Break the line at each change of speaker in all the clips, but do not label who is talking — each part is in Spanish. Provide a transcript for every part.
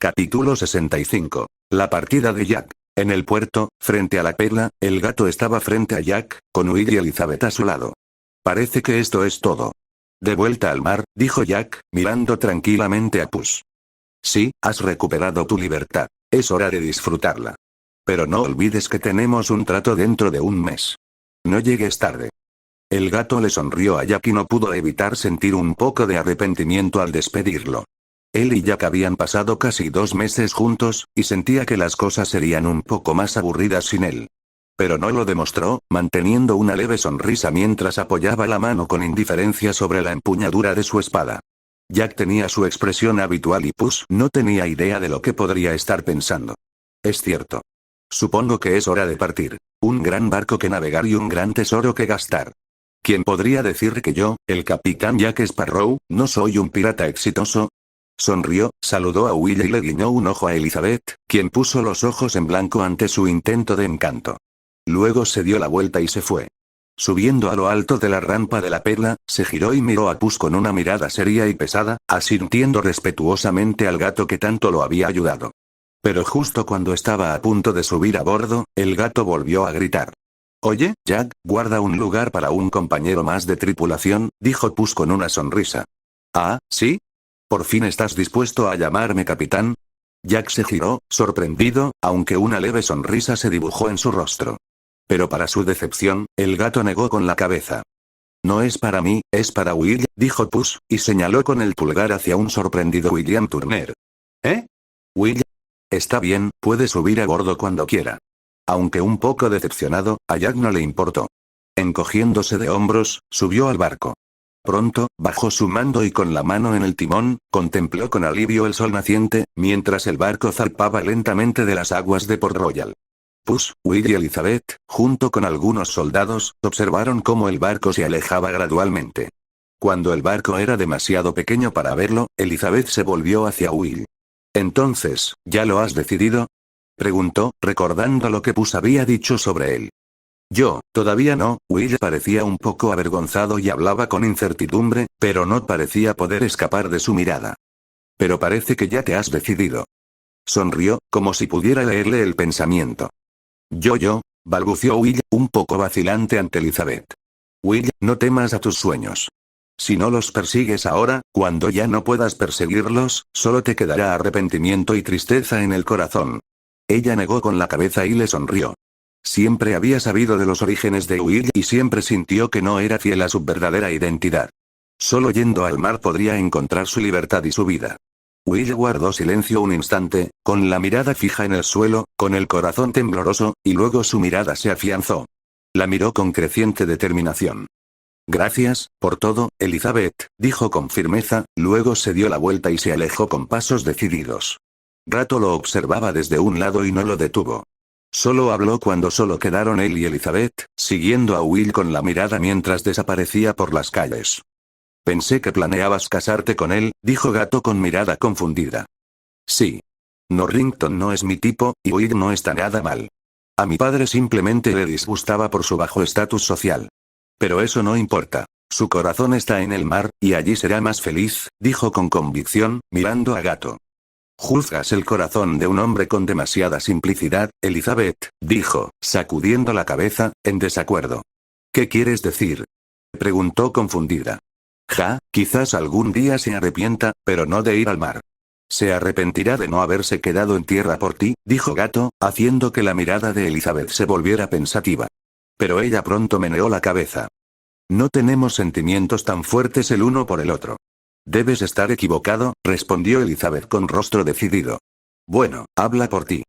Capítulo 65. La partida de Jack. En el puerto, frente a la perla, el gato estaba frente a Jack, con Will y Elizabeth a su lado. Parece que esto es todo. De vuelta al mar, dijo Jack, mirando tranquilamente a Puss. Sí, has recuperado tu libertad. Es hora de disfrutarla. Pero no olvides que tenemos un trato dentro de un mes. No llegues tarde. El gato le sonrió a Jack y no pudo evitar sentir un poco de arrepentimiento al despedirlo. Él y Jack habían pasado casi 2 meses juntos, y sentía que las cosas serían un poco más aburridas sin él. Pero no lo demostró, manteniendo una leve sonrisa mientras apoyaba la mano con indiferencia sobre la empuñadura de su espada. Jack tenía su expresión habitual y Puss no tenía idea de lo que podría estar pensando. Es cierto. Supongo que es hora de partir. Un gran barco que navegar y un gran tesoro que gastar. ¿Quién podría decir que yo, el capitán Jack Sparrow, no soy un pirata exitoso? Sonrió, saludó a Will y le guiñó un ojo a Elizabeth, quien puso los ojos en blanco ante su intento de encanto. Luego se dio la vuelta y se fue. Subiendo a lo alto de la rampa de la perla, se giró y miró a Puss con una mirada seria y pesada, asintiendo respetuosamente al gato que tanto lo había ayudado. Pero justo cuando estaba a punto de subir a bordo, el gato volvió a gritar. «Oye, Jack, guarda un lugar para un compañero más de tripulación», dijo Puss con una sonrisa. «Ah, ¿sí? ¿Por fin estás dispuesto a llamarme capitán?» Jack se giró, sorprendido, aunque una leve sonrisa se dibujó en su rostro. Pero para su decepción, el gato negó con la cabeza. «No es para mí, es para Will», dijo Puss, y señaló con el pulgar hacia un sorprendido William Turner. «¿Eh? Will? Está bien, puede subir a bordo cuando quiera». Aunque un poco decepcionado, a Jack no le importó. Encogiéndose de hombros, subió al barco. Pronto, bajó su mando y con la mano en el timón, contempló con alivio el sol naciente, mientras el barco zarpaba lentamente de las aguas de Port Royal. Puss, Will y Elizabeth, junto con algunos soldados, observaron cómo el barco se alejaba gradualmente. Cuando el barco era demasiado pequeño para verlo, Elizabeth se volvió hacia Will. «Entonces, ¿ya lo has decidido?», preguntó, recordando lo que Puss había dicho sobre él. «Yo, todavía no», Will parecía un poco avergonzado y hablaba con incertidumbre, pero no parecía poder escapar de su mirada. «Pero parece que ya te has decidido». Sonrió, como si pudiera leerle el pensamiento. Yo, balbuceó Will, un poco vacilante ante Elizabeth. «Will, no temas a tus sueños. Si no los persigues ahora, cuando ya no puedas perseguirlos, solo te quedará arrepentimiento y tristeza en el corazón». Ella negó con la cabeza y le sonrió. Siempre había sabido de los orígenes de Will y siempre sintió que no era fiel a su verdadera identidad. Solo yendo al mar podría encontrar su libertad y su vida. Will guardó silencio un instante, con la mirada fija en el suelo, con el corazón tembloroso, y luego su mirada se afianzó. La miró con creciente determinación. «Gracias, por todo, Elizabeth», dijo con firmeza, luego se dio la vuelta y se alejó con pasos decididos. Gato lo observaba desde un lado y no lo detuvo. Solo habló cuando solo quedaron él y Elizabeth, siguiendo a Will con la mirada mientras desaparecía por las calles. «Pensé que planeabas casarte con él», dijo Gato con mirada confundida. «Sí. Norrington no es mi tipo, y Will no está nada mal. A mi padre simplemente le disgustaba por su bajo estatus social. Pero eso no importa. Su corazón está en el mar, y allí será más feliz», dijo con convicción, mirando a Gato. «Juzgas el corazón de un hombre con demasiada simplicidad, Elizabeth», dijo, sacudiendo la cabeza, en desacuerdo. «¿Qué quieres decir?», preguntó confundida. Quizás algún día se arrepienta, pero no de ir al mar. «Se arrepentirá de no haberse quedado en tierra por ti», dijo Gato, haciendo que la mirada de Elizabeth se volviera pensativa. Pero ella pronto meneó la cabeza. «No tenemos sentimientos tan fuertes el uno por el otro». «Debes estar equivocado», respondió Elizabeth con rostro decidido. «Bueno, habla por ti.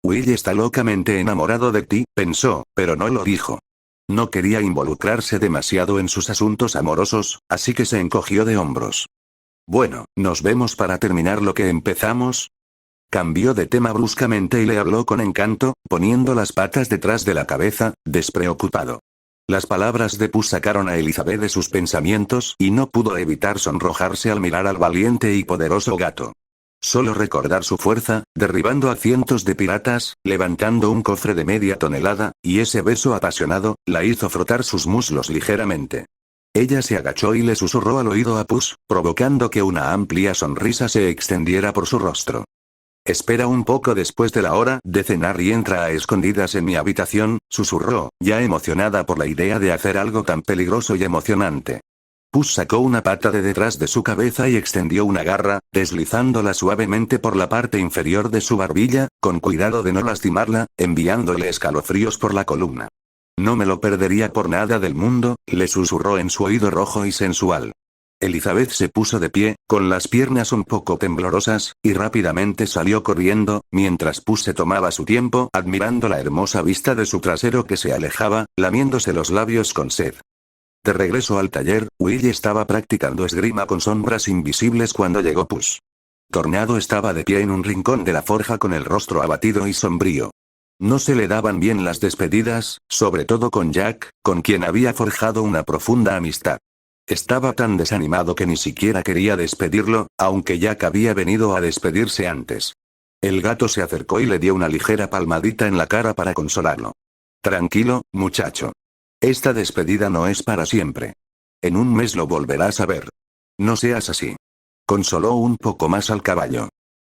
Will está locamente enamorado de ti», pensó, pero no lo dijo. No quería involucrarse demasiado en sus asuntos amorosos, así que se encogió de hombros. «Bueno, ¿nos vemos para terminar lo que empezamos?». Cambió de tema bruscamente y le habló con encanto, poniendo las patas detrás de la cabeza, despreocupado. Las palabras de Puss sacaron a Elizabeth de sus pensamientos y no pudo evitar sonrojarse al mirar al valiente y poderoso gato. Solo recordar su fuerza, derribando a cientos de piratas, levantando un cofre de media tonelada, y ese beso apasionado, la hizo frotar sus muslos ligeramente. Ella se agachó y le susurró al oído a Puss, provocando que una amplia sonrisa se extendiera por su rostro. Espera un poco después de la hora de cenar y entra a escondidas en mi habitación, susurró, ya emocionada por la idea de hacer algo tan peligroso y emocionante. Puss sacó una pata de detrás de su cabeza y extendió una garra, deslizándola suavemente por la parte inferior de su barbilla, con cuidado de no lastimarla, enviándole escalofríos por la columna. No me lo perdería por nada del mundo, le susurró en su oído rojo y sensual. Elizabeth se puso de pie, con las piernas un poco temblorosas, y rápidamente salió corriendo, mientras Puss se tomaba su tiempo admirando la hermosa vista de su trasero que se alejaba, lamiéndose los labios con sed. De regreso al taller, Will estaba practicando esgrima con sombras invisibles cuando llegó Puss. Tornado estaba de pie en un rincón de la forja con el rostro abatido y sombrío. No se le daban bien las despedidas, sobre todo con Jack, con quien había forjado una profunda amistad. Estaba tan desanimado que ni siquiera quería despedirlo, aunque Jack había venido a despedirse antes. El gato se acercó y le dio una ligera palmadita en la cara para consolarlo. Tranquilo, muchacho. Esta despedida no es para siempre. En un mes lo volverás a ver. No seas así. Consoló un poco más al caballo.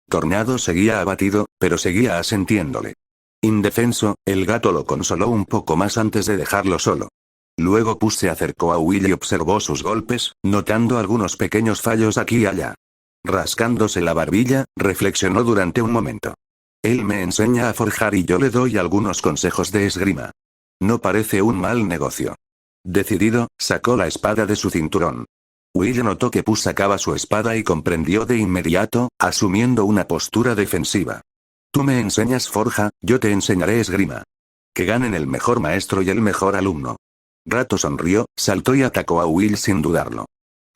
Tornado seguía abatido, pero seguía asintiéndole. Indefenso, el gato lo consoló un poco más antes de dejarlo solo. Luego Puss se acercó a Will y observó sus golpes, notando algunos pequeños fallos aquí y allá. Rascándose la barbilla, reflexionó durante un momento. Él me enseña a forjar y yo le doy algunos consejos de esgrima. No parece un mal negocio. Decidido, sacó la espada de su cinturón. Will notó que Puss sacaba su espada y comprendió de inmediato, asumiendo una postura defensiva. Tú me enseñas forja, yo te enseñaré esgrima. Que ganen el mejor maestro y el mejor alumno. Rato sonrió, saltó y atacó a Will sin dudarlo.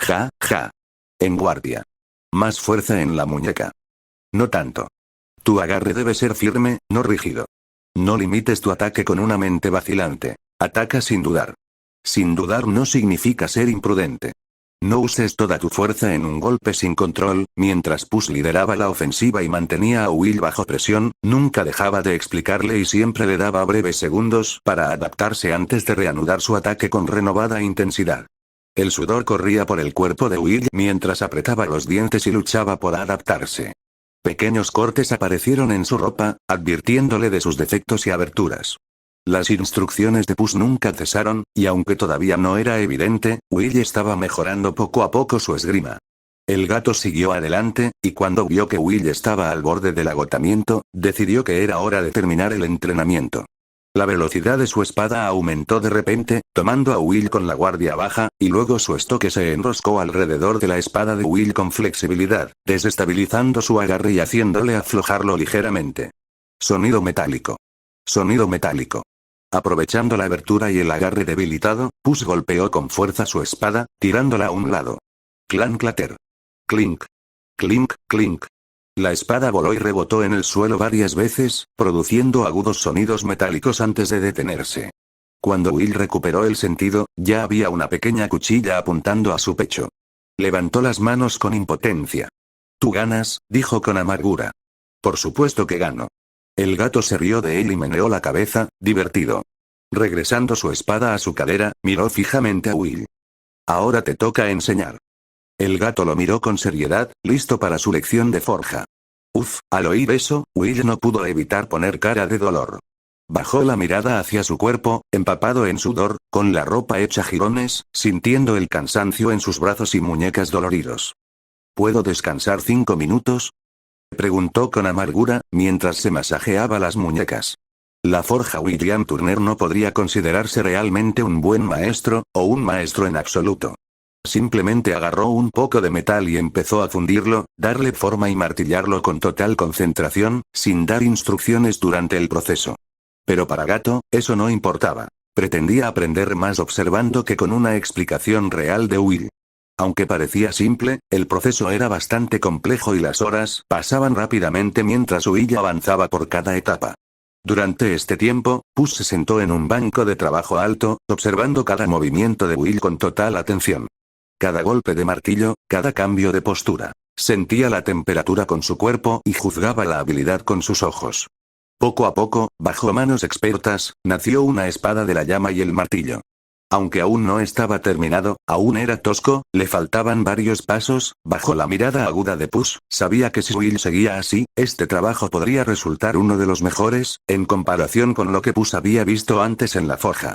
Ja, ja. En guardia. Más fuerza en la muñeca. No tanto. Tu agarre debe ser firme, no rígido. No limites tu ataque con una mente vacilante. Ataca sin dudar. Sin dudar no significa ser imprudente. No uses toda tu fuerza en un golpe sin control. Mientras Puss lideraba la ofensiva y mantenía a Will bajo presión, nunca dejaba de explicarle y siempre le daba breves segundos para adaptarse antes de reanudar su ataque con renovada intensidad. El sudor corría por el cuerpo de Will mientras apretaba los dientes y luchaba por adaptarse. Pequeños cortes aparecieron en su ropa, advirtiéndole de sus defectos y aberturas. Las instrucciones de Puss nunca cesaron, y aunque todavía no era evidente, Will estaba mejorando poco a poco su esgrima. El gato siguió adelante, y cuando vio que Will estaba al borde del agotamiento, decidió que era hora de terminar el entrenamiento. La velocidad de su espada aumentó de repente, tomando a Will con la guardia baja, y luego su estoque se enroscó alrededor de la espada de Will con flexibilidad, desestabilizando su agarre y haciéndole aflojarlo ligeramente. Sonido metálico. Sonido metálico. Aprovechando la abertura y el agarre debilitado, Puss golpeó con fuerza su espada, tirándola a un lado. Clan clater. Clink. Clink, clink. La espada voló y rebotó en el suelo varias veces, produciendo agudos sonidos metálicos antes de detenerse. Cuando Will recuperó el sentido, ya había una pequeña cuchilla apuntando a su pecho. Levantó las manos con impotencia. Tú ganas, dijo con amargura. Por supuesto que gano. El gato se rió de él y meneó la cabeza, divertido. Regresando su espada a su cadera, miró fijamente a Will. Ahora te toca enseñar. El gato lo miró con seriedad, listo para su lección de forja. Uf, al oír eso, Will no pudo evitar poner cara de dolor. Bajó la mirada hacia su cuerpo, empapado en sudor, con la ropa hecha jirones, sintiendo el cansancio en sus brazos y muñecas doloridos. ¿Puedo descansar 5 minutos? Preguntó con amargura, mientras se masajeaba las muñecas. La forja William Turner no podría considerarse realmente un buen maestro, o un maestro en absoluto. Simplemente agarró un poco de metal y empezó a fundirlo, darle forma y martillarlo con total concentración, sin dar instrucciones durante el proceso. Pero para Gato, eso no importaba. Pretendía aprender más observando que con una explicación real de Will. Aunque parecía simple, el proceso era bastante complejo y las horas pasaban rápidamente mientras Will avanzaba por cada etapa. Durante este tiempo, Puss se sentó en un banco de trabajo alto, observando cada movimiento de Will con total atención. Cada golpe de martillo, cada cambio de postura. Sentía la temperatura con su cuerpo y juzgaba la habilidad con sus ojos. Poco a poco, bajo manos expertas, nació una espada de la llama y el martillo. Aunque aún no estaba terminado, aún era tosco, le faltaban varios pasos. Bajo la mirada aguda de Puss, sabía que si Will seguía así, este trabajo podría resultar uno de los mejores, en comparación con lo que Puss había visto antes en la forja.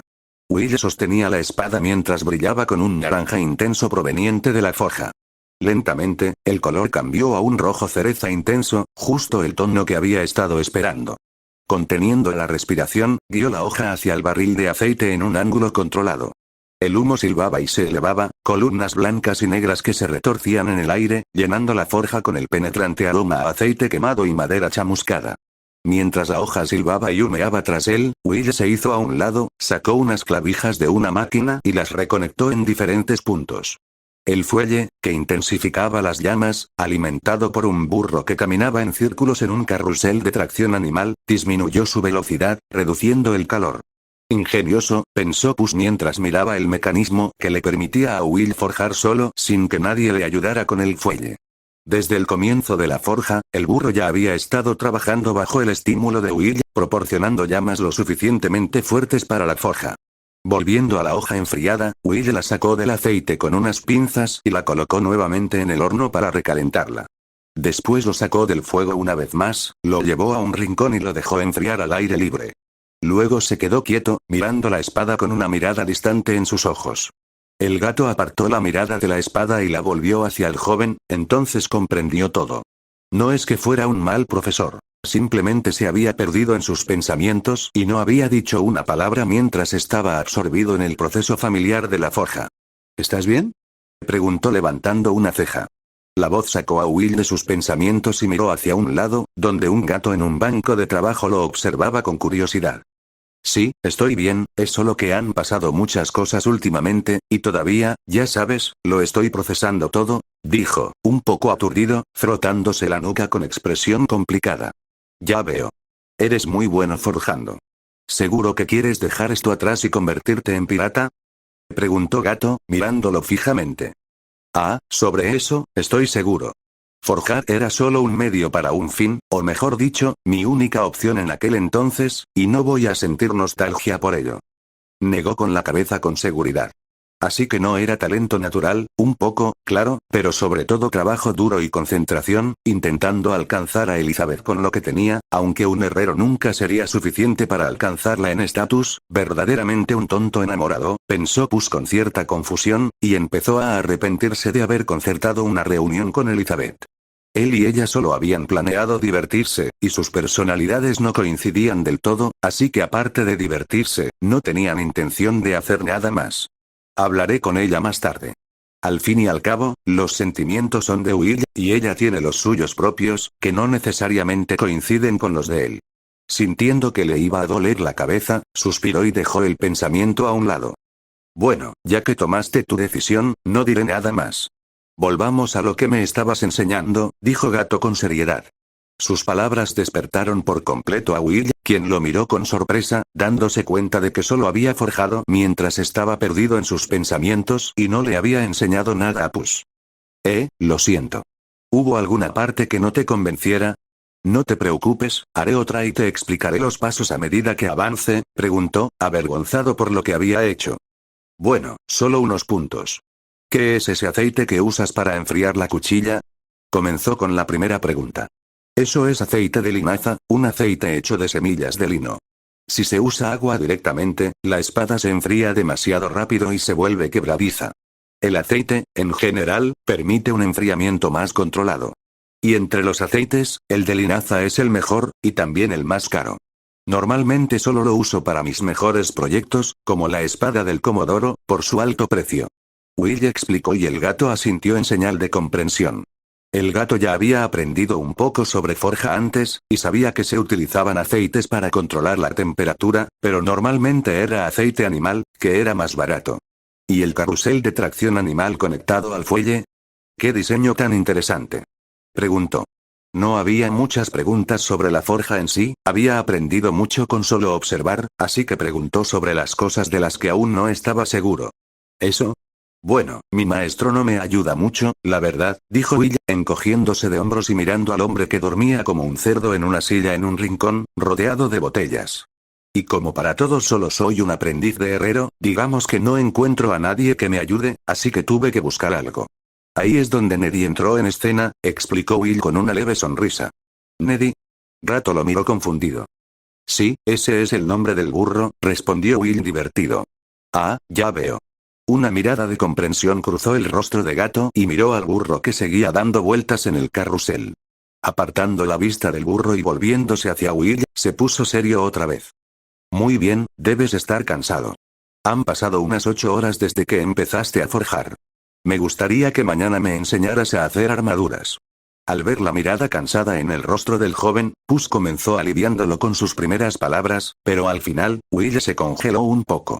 Will sostenía la espada mientras brillaba con un naranja intenso proveniente de la forja. Lentamente, el color cambió a un rojo cereza intenso, justo el tono que había estado esperando. Conteniendo la respiración, guió la hoja hacia el barril de aceite en un ángulo controlado. El humo silbaba y se elevaba, columnas blancas y negras que se retorcían en el aire, llenando la forja con el penetrante aroma a aceite quemado y madera chamuscada. Mientras la hoja silbaba y humeaba tras él, Will se hizo a un lado, sacó unas clavijas de una máquina y las reconectó en diferentes puntos. El fuelle, que intensificaba las llamas, alimentado por un burro que caminaba en círculos en un carrusel de tracción animal, disminuyó su velocidad, reduciendo el calor. Ingenioso, pensó Puss mientras miraba el mecanismo que le permitía a Will forjar solo sin que nadie le ayudara con el fuelle. Desde el comienzo de la forja, el burro ya había estado trabajando bajo el estímulo de Will, proporcionando llamas lo suficientemente fuertes para la forja. Volviendo a la hoja enfriada, Will la sacó del aceite con unas pinzas y la colocó nuevamente en el horno para recalentarla. Después lo sacó del fuego una vez más, lo llevó a un rincón y lo dejó enfriar al aire libre. Luego se quedó quieto, mirando la espada con una mirada distante en sus ojos. El gato apartó la mirada de la espada y la volvió hacia el joven, entonces comprendió todo. No es que fuera un mal profesor. Simplemente se había perdido en sus pensamientos y no había dicho una palabra mientras estaba absorbido en el proceso familiar de la forja. ¿Estás bien?, preguntó levantando una ceja. La voz sacó a Will de sus pensamientos y miró hacia un lado, donde un gato en un banco de trabajo lo observaba con curiosidad. Sí, estoy bien, es solo que han pasado muchas cosas últimamente, y todavía, ya sabes, lo estoy procesando todo, dijo, un poco aturdido, frotándose la nuca con expresión complicada. Ya veo. Eres muy bueno forjando. ¿Seguro que quieres dejar esto atrás y convertirte en pirata?, preguntó Gato, mirándolo fijamente. Ah, sobre eso, estoy seguro. Forjar era solo un medio para un fin, o mejor dicho, mi única opción en aquel entonces, y no voy a sentir nostalgia por ello. Negó con la cabeza con seguridad. Así que no era talento natural, un poco, claro, pero sobre todo trabajo duro y concentración, intentando alcanzar a Elizabeth con lo que tenía, aunque un herrero nunca sería suficiente para alcanzarla en estatus, verdaderamente un tonto enamorado, pensó Puss con cierta confusión, y empezó a arrepentirse de haber concertado una reunión con Elizabeth. Él y ella solo habían planeado divertirse, y sus personalidades no coincidían del todo, así que aparte de divertirse, no tenían intención de hacer nada más. Hablaré con ella más tarde. Al fin y al cabo, los sentimientos son de Will, y ella tiene los suyos propios, que no necesariamente coinciden con los de él. Sintiendo que le iba a doler la cabeza, suspiró y dejó el pensamiento a un lado. Bueno, ya que tomaste tu decisión, no diré nada más. Volvamos a lo que me estabas enseñando, dijo Gato con seriedad. Sus palabras despertaron por completo a Will, quien lo miró con sorpresa, dándose cuenta de que solo había forjado mientras estaba perdido en sus pensamientos y no le había enseñado nada a Puss. Lo siento. ¿Hubo alguna parte que no te convenciera? No te preocupes, haré otra y te explicaré los pasos a medida que avance, preguntó, avergonzado por lo que había hecho. Bueno, solo unos puntos. ¿Qué es ese aceite que usas para enfriar la cuchilla? Comenzó con la primera pregunta. Eso es aceite de linaza, un aceite hecho de semillas de lino. Si se usa agua directamente, la espada se enfría demasiado rápido y se vuelve quebradiza. El aceite, en general, permite un enfriamiento más controlado. Y entre los aceites, el de linaza es el mejor, y también el más caro. Normalmente solo lo uso para mis mejores proyectos, como la espada del Comodoro, por su alto precio. Will explicó y el gato asintió en señal de comprensión. El gato ya había aprendido un poco sobre forja antes, y sabía que se utilizaban aceites para controlar la temperatura, pero normalmente era aceite animal, que era más barato. ¿Y el carrusel de tracción animal conectado al fuelle? ¿Qué diseño tan interesante?, preguntó. No había muchas preguntas sobre la forja en sí, había aprendido mucho con solo observar, así que preguntó sobre las cosas de las que aún no estaba seguro. ¿Eso? Bueno, mi maestro no me ayuda mucho, la verdad, dijo Will, encogiéndose de hombros y mirando al hombre que dormía como un cerdo en una silla en un rincón, rodeado de botellas. Y como para todos solo soy un aprendiz de herrero, digamos que no encuentro a nadie que me ayude, así que tuve que buscar algo. Ahí es donde Neddy entró en escena, explicó Will con una leve sonrisa. ¿Neddy? Gato lo miró confundido. Sí, ese es el nombre del burro, respondió Will divertido. Ah, ya veo. Una mirada de comprensión cruzó el rostro de Gato y miró al burro que seguía dando vueltas en el carrusel. Apartando la vista del burro y volviéndose hacia Will, se puso serio otra vez. Muy bien, debes estar cansado. Han pasado unas 8 horas desde que empezaste a forjar. Me gustaría que mañana me enseñaras a hacer armaduras. Al ver la mirada cansada en el rostro del joven, Puss comenzó aliviándolo con sus primeras palabras, pero al final, Will se congeló un poco.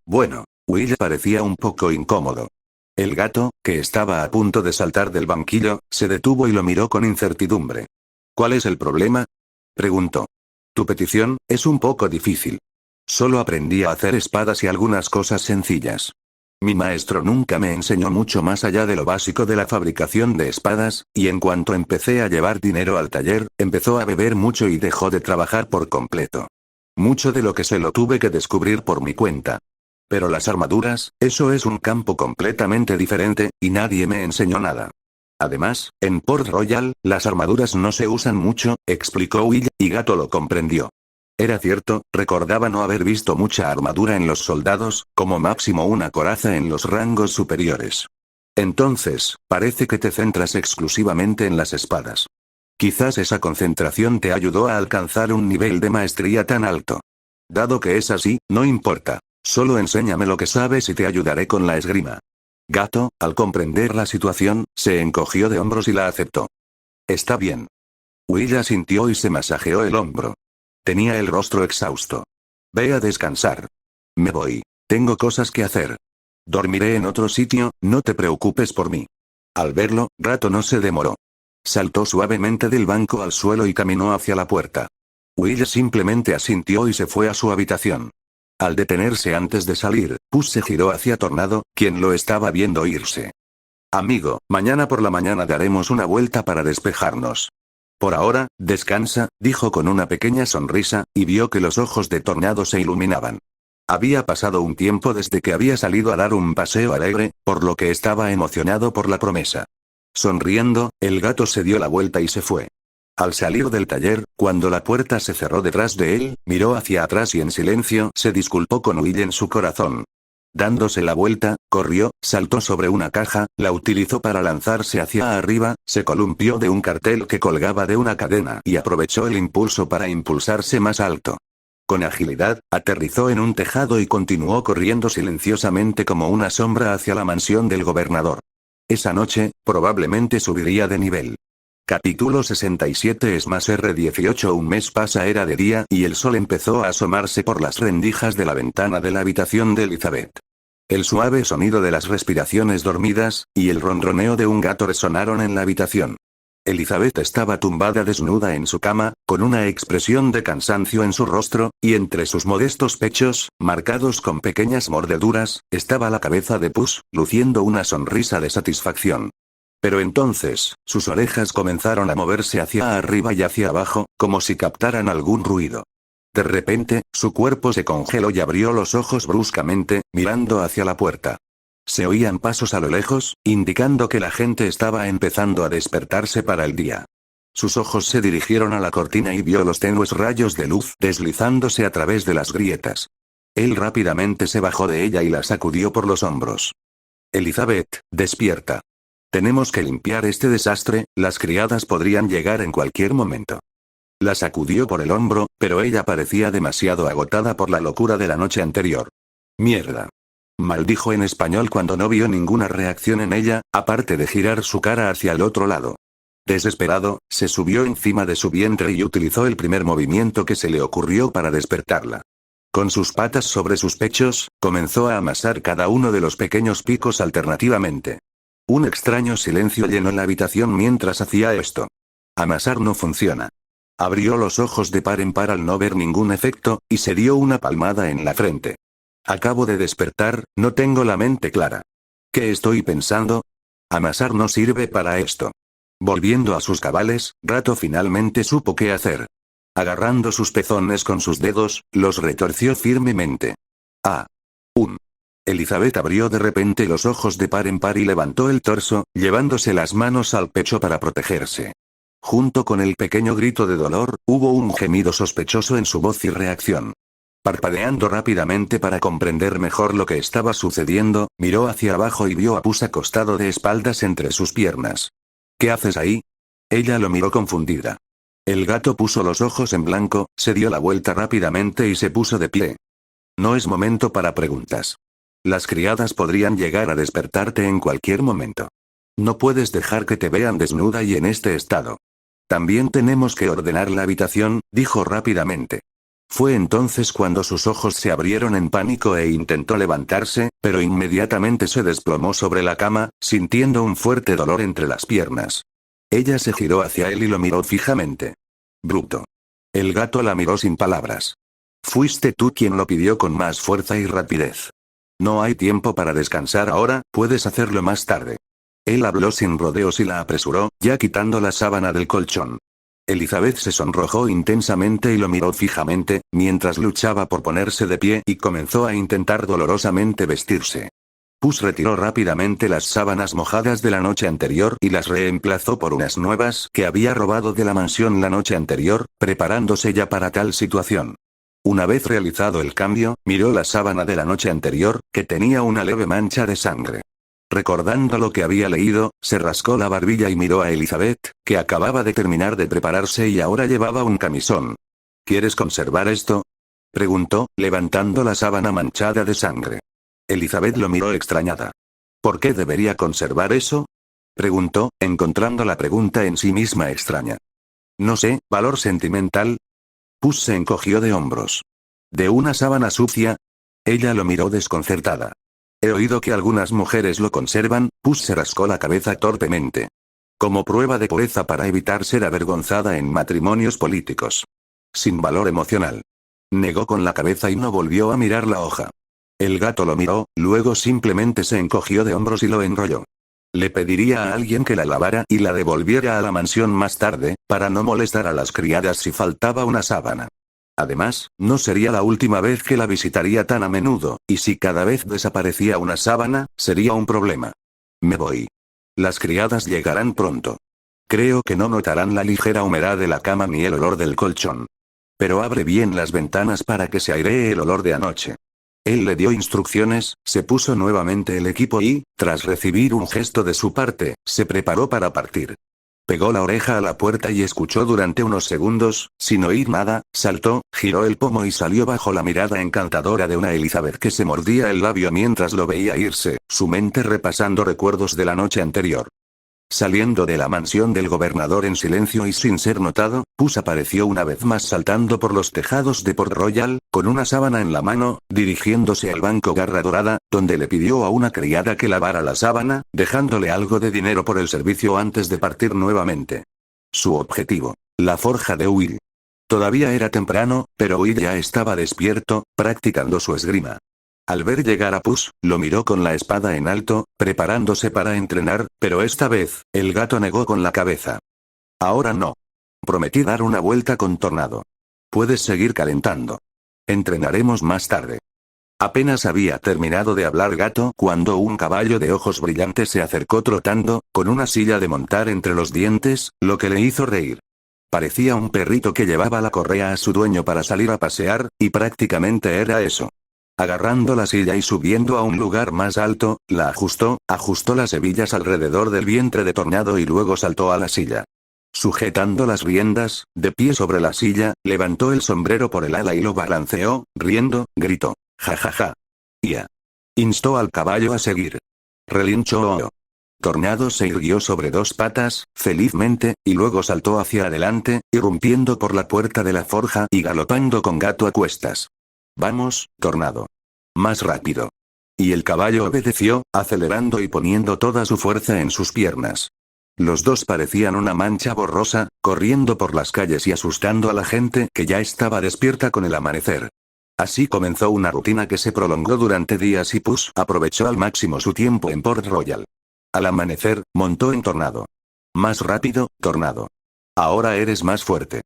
Bueno, Will parecía un poco incómodo. El gato, que estaba a punto de saltar del banquillo, se detuvo y lo miró con incertidumbre. ¿Cuál es el problema? Preguntó. Tu petición es un poco difícil. Solo aprendí a hacer espadas y algunas cosas sencillas. Mi maestro nunca me enseñó mucho más allá de lo básico de la fabricación de espadas, y en cuanto empecé a llevar dinero al taller, empezó a beber mucho y dejó de trabajar por completo. Mucho de lo que sé lo tuve que descubrir por mi cuenta. Pero las armaduras, eso es un campo completamente diferente, y nadie me enseñó nada. Además, en Port Royal, las armaduras no se usan mucho, explicó Will, y Gato lo comprendió. Era cierto, recordaba no haber visto mucha armadura en los soldados, como máximo una coraza en los rangos superiores. Entonces, parece que te centras exclusivamente en las espadas. Quizás esa concentración te ayudó a alcanzar un nivel de maestría tan alto. Dado que es así, no importa. Solo enséñame lo que sabes y te ayudaré con la esgrima. Gato, al comprender la situación, se encogió de hombros y la aceptó. Está bien. Will asintió y se masajeó el hombro. Tenía el rostro exhausto. Ve a descansar. Me voy. Tengo cosas que hacer. Dormiré en otro sitio, no te preocupes por mí. Al verlo, Gato no se demoró. Saltó suavemente del banco al suelo y caminó hacia la puerta. Will simplemente asintió y se fue a su habitación. Al detenerse antes de salir, Puss se giró hacia Tornado, quien lo estaba viendo irse. Amigo, mañana por la mañana daremos una vuelta para despejarnos. Por ahora, descansa, dijo con una pequeña sonrisa, y vio que los ojos de Tornado se iluminaban. Había pasado un tiempo desde que había salido a dar un paseo alegre, por lo que estaba emocionado por la promesa. Sonriendo, el gato se dio la vuelta y se fue. Al salir del taller, cuando la puerta se cerró detrás de él, miró hacia atrás y en silencio se disculpó con Will en su corazón. Dándose la vuelta, corrió, saltó sobre una caja, la utilizó para lanzarse hacia arriba, se columpió de un cartel que colgaba de una cadena y aprovechó el impulso para impulsarse más alto. Con agilidad, aterrizó en un tejado y continuó corriendo silenciosamente como una sombra hacia la mansión del gobernador. Esa noche, probablemente subiría de nivel. Capítulo 67 Smash R18 Un mes pasa, era de día y el sol empezó a asomarse por las rendijas de la ventana de la habitación de Elizabeth. El suave sonido de las respiraciones dormidas, y el ronroneo de un gato resonaron en la habitación. Elizabeth estaba tumbada desnuda en su cama, con una expresión de cansancio en su rostro, y entre sus modestos pechos, marcados con pequeñas mordeduras, estaba la cabeza de Puss, luciendo una sonrisa de satisfacción. Pero entonces, sus orejas comenzaron a moverse hacia arriba y hacia abajo, como si captaran algún ruido. De repente, su cuerpo se congeló y abrió los ojos bruscamente, mirando hacia la puerta. Se oían pasos a lo lejos, indicando que la gente estaba empezando a despertarse para el día. Sus ojos se dirigieron a la cortina y vio los tenues rayos de luz deslizándose a través de las grietas. Él rápidamente se bajó de ella y la sacudió por los hombros. Elizabeth, despierta. Tenemos que limpiar este desastre, las criadas podrían llegar en cualquier momento. La sacudió por el hombro, pero ella parecía demasiado agotada por la locura de la noche anterior. Mierda. Maldijo en español cuando no vio ninguna reacción en ella, aparte de girar su cara hacia el otro lado. Desesperado, se subió encima de su vientre y utilizó el primer movimiento que se le ocurrió para despertarla. Con sus patas sobre sus pechos, comenzó a amasar cada uno de los pequeños picos alternativamente. Un extraño silencio llenó la habitación mientras hacía esto. Amasar no funciona. Abrió los ojos de par en par al no ver ningún efecto, y se dio una palmada en la frente. Acabo de despertar, no tengo la mente clara. ¿Qué estoy pensando? Amasar no sirve para esto. Volviendo a sus cabales, Gato finalmente supo qué hacer. Agarrando sus pezones con sus dedos, los retorció firmemente. ¡Ah! Elizabeth abrió de repente los ojos de par en par y levantó el torso, llevándose las manos al pecho para protegerse. Junto con el pequeño grito de dolor, hubo un gemido sospechoso en su voz y reacción. Parpadeando rápidamente para comprender mejor lo que estaba sucediendo, miró hacia abajo y vio a Puss acostado de espaldas entre sus piernas. ¿Qué haces ahí? Ella lo miró confundida. El gato puso los ojos en blanco, se dio la vuelta rápidamente y se puso de pie. No es momento para preguntas. Las criadas podrían llegar a despertarte en cualquier momento. No puedes dejar que te vean desnuda y en este estado. También tenemos que ordenar la habitación, dijo rápidamente. Fue entonces cuando sus ojos se abrieron en pánico e intentó levantarse, pero inmediatamente se desplomó sobre la cama, sintiendo un fuerte dolor entre las piernas. Ella se giró hacia él y lo miró fijamente. Bruto. El gato la miró sin palabras. Fuiste tú quien lo pidió con más fuerza y rapidez. No hay tiempo para descansar ahora, puedes hacerlo más tarde. Él habló sin rodeos y la apresuró, ya quitando la sábana del colchón. Elizabeth se sonrojó intensamente y lo miró fijamente, mientras luchaba por ponerse de pie y comenzó a intentar dolorosamente vestirse. Puss retiró rápidamente las sábanas mojadas de la noche anterior y las reemplazó por unas nuevas que había robado de la mansión la noche anterior, preparándose ya para tal situación. Una vez realizado el cambio, miró la sábana de la noche anterior, que tenía una leve mancha de sangre. Recordando lo que había leído, se rascó la barbilla y miró a Elizabeth, que acababa de terminar de prepararse y ahora llevaba un camisón. ¿Quieres conservar esto? Preguntó, levantando la sábana manchada de sangre. Elizabeth lo miró extrañada. ¿Por qué debería conservar eso? Preguntó, encontrando la pregunta en sí misma extraña. No sé, ¿valor sentimental? Puss se encogió de hombros. ¿De una sábana sucia? Ella lo miró desconcertada. He oído que algunas mujeres lo conservan. Puss se rascó la cabeza torpemente. Como prueba de pureza para evitar ser avergonzada en matrimonios políticos. Sin valor emocional. Negó con la cabeza y no volvió a mirar la hoja. El gato lo miró, luego simplemente se encogió de hombros y lo enrolló. Le pediría a alguien que la lavara y la devolviera a la mansión más tarde, para no molestar a las criadas si faltaba una sábana. Además, no sería la última vez que la visitaría tan a menudo, y si cada vez desaparecía una sábana, sería un problema. Me voy. Las criadas llegarán pronto. Creo que no notarán la ligera humedad de la cama ni el olor del colchón. Pero abre bien las ventanas para que se airee el olor de anoche. Él le dio instrucciones, se puso nuevamente el equipo y, tras recibir un gesto de su parte, se preparó para partir. Pegó la oreja a la puerta y escuchó durante unos segundos, sin oír nada, saltó, giró el pomo y salió bajo la mirada encantadora de una Elizabeth que se mordía el labio mientras lo veía irse, su mente repasando recuerdos de la noche anterior. Saliendo de la mansión del gobernador en silencio y sin ser notado, Puss apareció una vez más saltando por los tejados de Port Royal, con una sábana en la mano, dirigiéndose al banco Garra Dorada, donde le pidió a una criada que lavara la sábana, dejándole algo de dinero por el servicio antes de partir nuevamente. Su objetivo: la forja de Will. Todavía era temprano, pero Will ya estaba despierto, practicando su esgrima. Al ver llegar a Puss, lo miró con la espada en alto, preparándose para entrenar, pero esta vez, el gato negó con la cabeza. Ahora no. Prometí dar una vuelta con Tornado. Puedes seguir calentando. Entrenaremos más tarde. Apenas había terminado de hablar Gato cuando un caballo de ojos brillantes se acercó trotando, con una silla de montar entre los dientes, lo que le hizo reír. Parecía un perrito que llevaba la correa a su dueño para salir a pasear, y prácticamente era eso. Agarrando la silla y subiendo a un lugar más alto, la ajustó las hebillas alrededor del vientre de Tornado y luego saltó a la silla. Sujetando las riendas, de pie sobre la silla, levantó el sombrero por el ala y lo balanceó, riendo, gritó. Ja ja ja. Ya. Instó al caballo a seguir. Relinchó. Tornado se irguió sobre dos patas, felizmente, y luego saltó hacia adelante, irrumpiendo por la puerta de la forja y galopando con Gato a cuestas. Vamos, Tornado. Más rápido. Y el caballo obedeció, acelerando y poniendo toda su fuerza en sus piernas. Los dos parecían una mancha borrosa, corriendo por las calles y asustando a la gente que ya estaba despierta con el amanecer. Así comenzó una rutina que se prolongó durante días y Puss aprovechó al máximo su tiempo en Port Royal. Al amanecer, montó en Tornado. Más rápido, Tornado. Ahora eres más fuerte.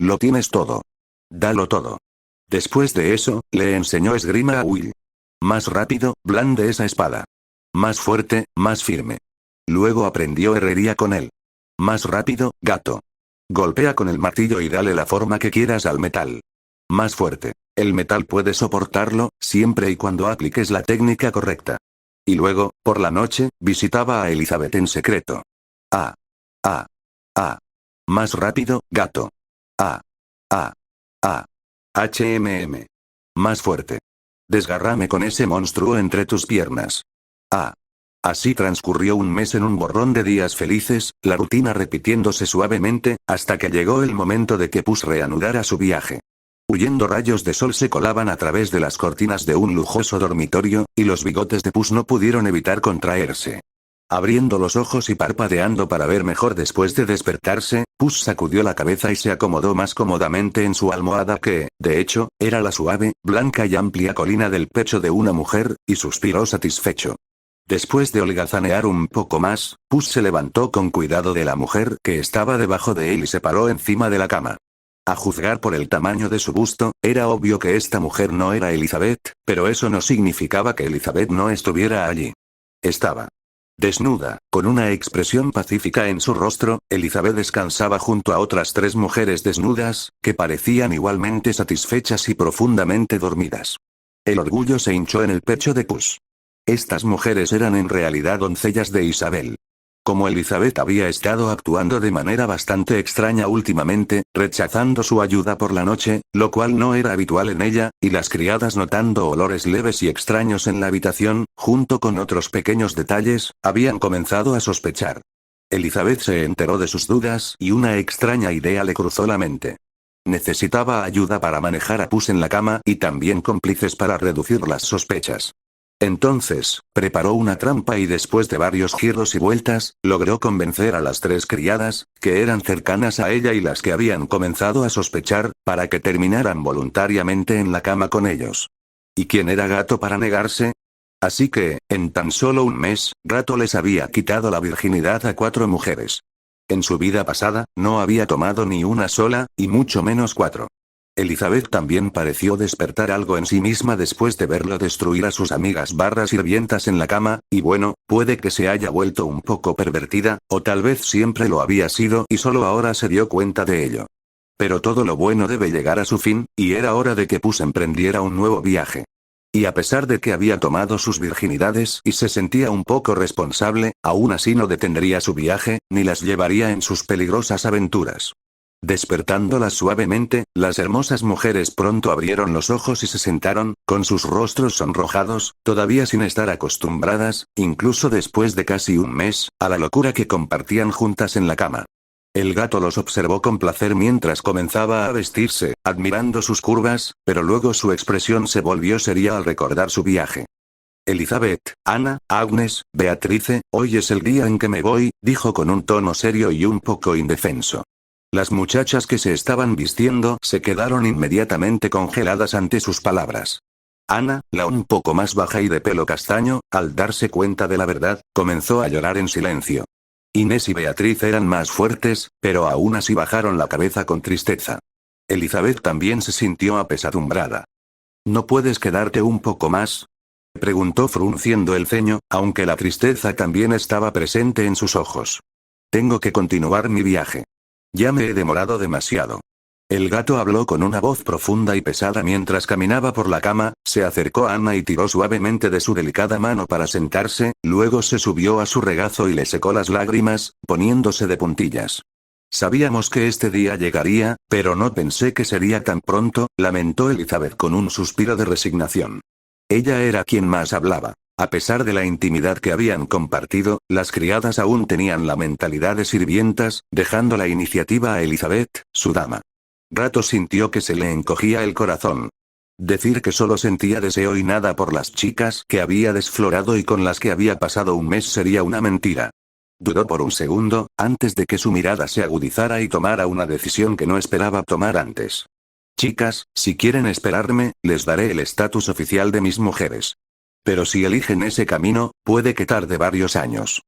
Lo tienes todo. Dalo todo. Después de eso, le enseñó esgrima a Will. Más rápido, blande esa espada. Más fuerte, más firme. Luego aprendió herrería con él. Más rápido, gato. Golpea con el martillo y dale la forma que quieras al metal. Más fuerte. El metal puede soportarlo, siempre y cuando apliques la técnica correcta. Y luego, por la noche, visitaba a Elizabeth en secreto. Ah. Ah. Ah. Más rápido, gato. Ah. Ah. Ah. HMM. Más fuerte. Desgarrame con ese monstruo entre tus piernas. Ah. Así transcurrió un mes en un borrón de días felices, la rutina repitiéndose suavemente, hasta que llegó el momento de que Puss reanudara su viaje. Huyendo rayos de sol se colaban a través de las cortinas de un lujoso dormitorio, y los bigotes de Puss no pudieron evitar contraerse. Abriendo los ojos y parpadeando para ver mejor después de despertarse, Puss sacudió la cabeza y se acomodó más cómodamente en su almohada que, de hecho, era la suave, blanca y amplia colina del pecho de una mujer, y suspiró satisfecho. Después de holgazanear un poco más, Puss se levantó con cuidado de la mujer que estaba debajo de él y se paró encima de la cama. A juzgar por el tamaño de su busto, era obvio que esta mujer no era Elizabeth, pero eso no significaba que Elizabeth no estuviera allí. Estaba desnuda, con una expresión pacífica en su rostro. Elizabeth descansaba junto a otras 3 mujeres desnudas, que parecían igualmente satisfechas y profundamente dormidas. El orgullo se hinchó en el pecho de Puss. Estas mujeres eran en realidad doncellas de Isabel. Como Elizabeth había estado actuando de manera bastante extraña últimamente, rechazando su ayuda por la noche, lo cual no era habitual en ella, y las criadas notando olores leves y extraños en la habitación, junto con otros pequeños detalles, habían comenzado a sospechar. Elizabeth se enteró de sus dudas y una extraña idea le cruzó la mente. Necesitaba ayuda para manejar a Puss en la cama y también cómplices para reducir las sospechas. Entonces, preparó una trampa y después de varios giros y vueltas, logró convencer a las 3 criadas, que eran cercanas a ella y las que habían comenzado a sospechar, para que terminaran voluntariamente en la cama con ellos. ¿Y quién era Gato para negarse? Así que, en tan solo un mes, Gato les había quitado la virginidad a 4 mujeres. En su vida pasada, no había tomado ni una sola, y mucho menos 4. Elizabeth también pareció despertar algo en sí misma después de verlo destruir a sus amigas sirvientas en la cama, y bueno, puede que se haya vuelto un poco pervertida, o tal vez siempre lo había sido y solo ahora se dio cuenta de ello. Pero todo lo bueno debe llegar a su fin, y era hora de que Puss emprendiera un nuevo viaje. Y a pesar de que había tomado sus virginidades y se sentía un poco responsable, aún así no detendría su viaje, ni las llevaría en sus peligrosas aventuras. Despertándolas suavemente, las hermosas mujeres pronto abrieron los ojos y se sentaron, con sus rostros sonrojados, todavía sin estar acostumbradas, incluso después de casi un mes, a la locura que compartían juntas en la cama. El gato los observó con placer mientras comenzaba a vestirse, admirando sus curvas, pero luego su expresión se volvió seria al recordar su viaje. Elizabeth, Ana, Agnes, Beatrice, hoy es el día en que me voy, dijo con un tono serio y un poco indefenso. Las muchachas que se estaban vistiendo se quedaron inmediatamente congeladas ante sus palabras. Ana, la un poco más baja y de pelo castaño, al darse cuenta de la verdad, comenzó a llorar en silencio. Inés y Beatriz eran más fuertes, pero aún así bajaron la cabeza con tristeza. Elizabeth también se sintió apesadumbrada. ¿No puedes quedarte un poco más?, preguntó frunciendo el ceño, aunque la tristeza también estaba presente en sus ojos. Tengo que continuar mi viaje. Ya me he demorado demasiado. El gato habló con una voz profunda y pesada mientras caminaba por la cama, se acercó a Ana y tiró suavemente de su delicada mano para sentarse, luego se subió a su regazo y le secó las lágrimas, poniéndose de puntillas. Sabíamos que este día llegaría, pero no pensé que sería tan pronto, lamentó Elizabeth con un suspiro de resignación. Ella era quien más hablaba. A pesar de la intimidad que habían compartido, las criadas aún tenían la mentalidad de sirvientas, dejando la iniciativa a Elizabeth, su dama. Gato sintió que se le encogía el corazón. Decir que solo sentía deseo y nada por las chicas que había desflorado y con las que había pasado un mes sería una mentira. Dudó por un segundo, antes de que su mirada se agudizara y tomara una decisión que no esperaba tomar antes. Chicas, si quieren esperarme, les daré el estatus oficial de mis mujeres. Pero si eligen ese camino, puede que tarde varios años.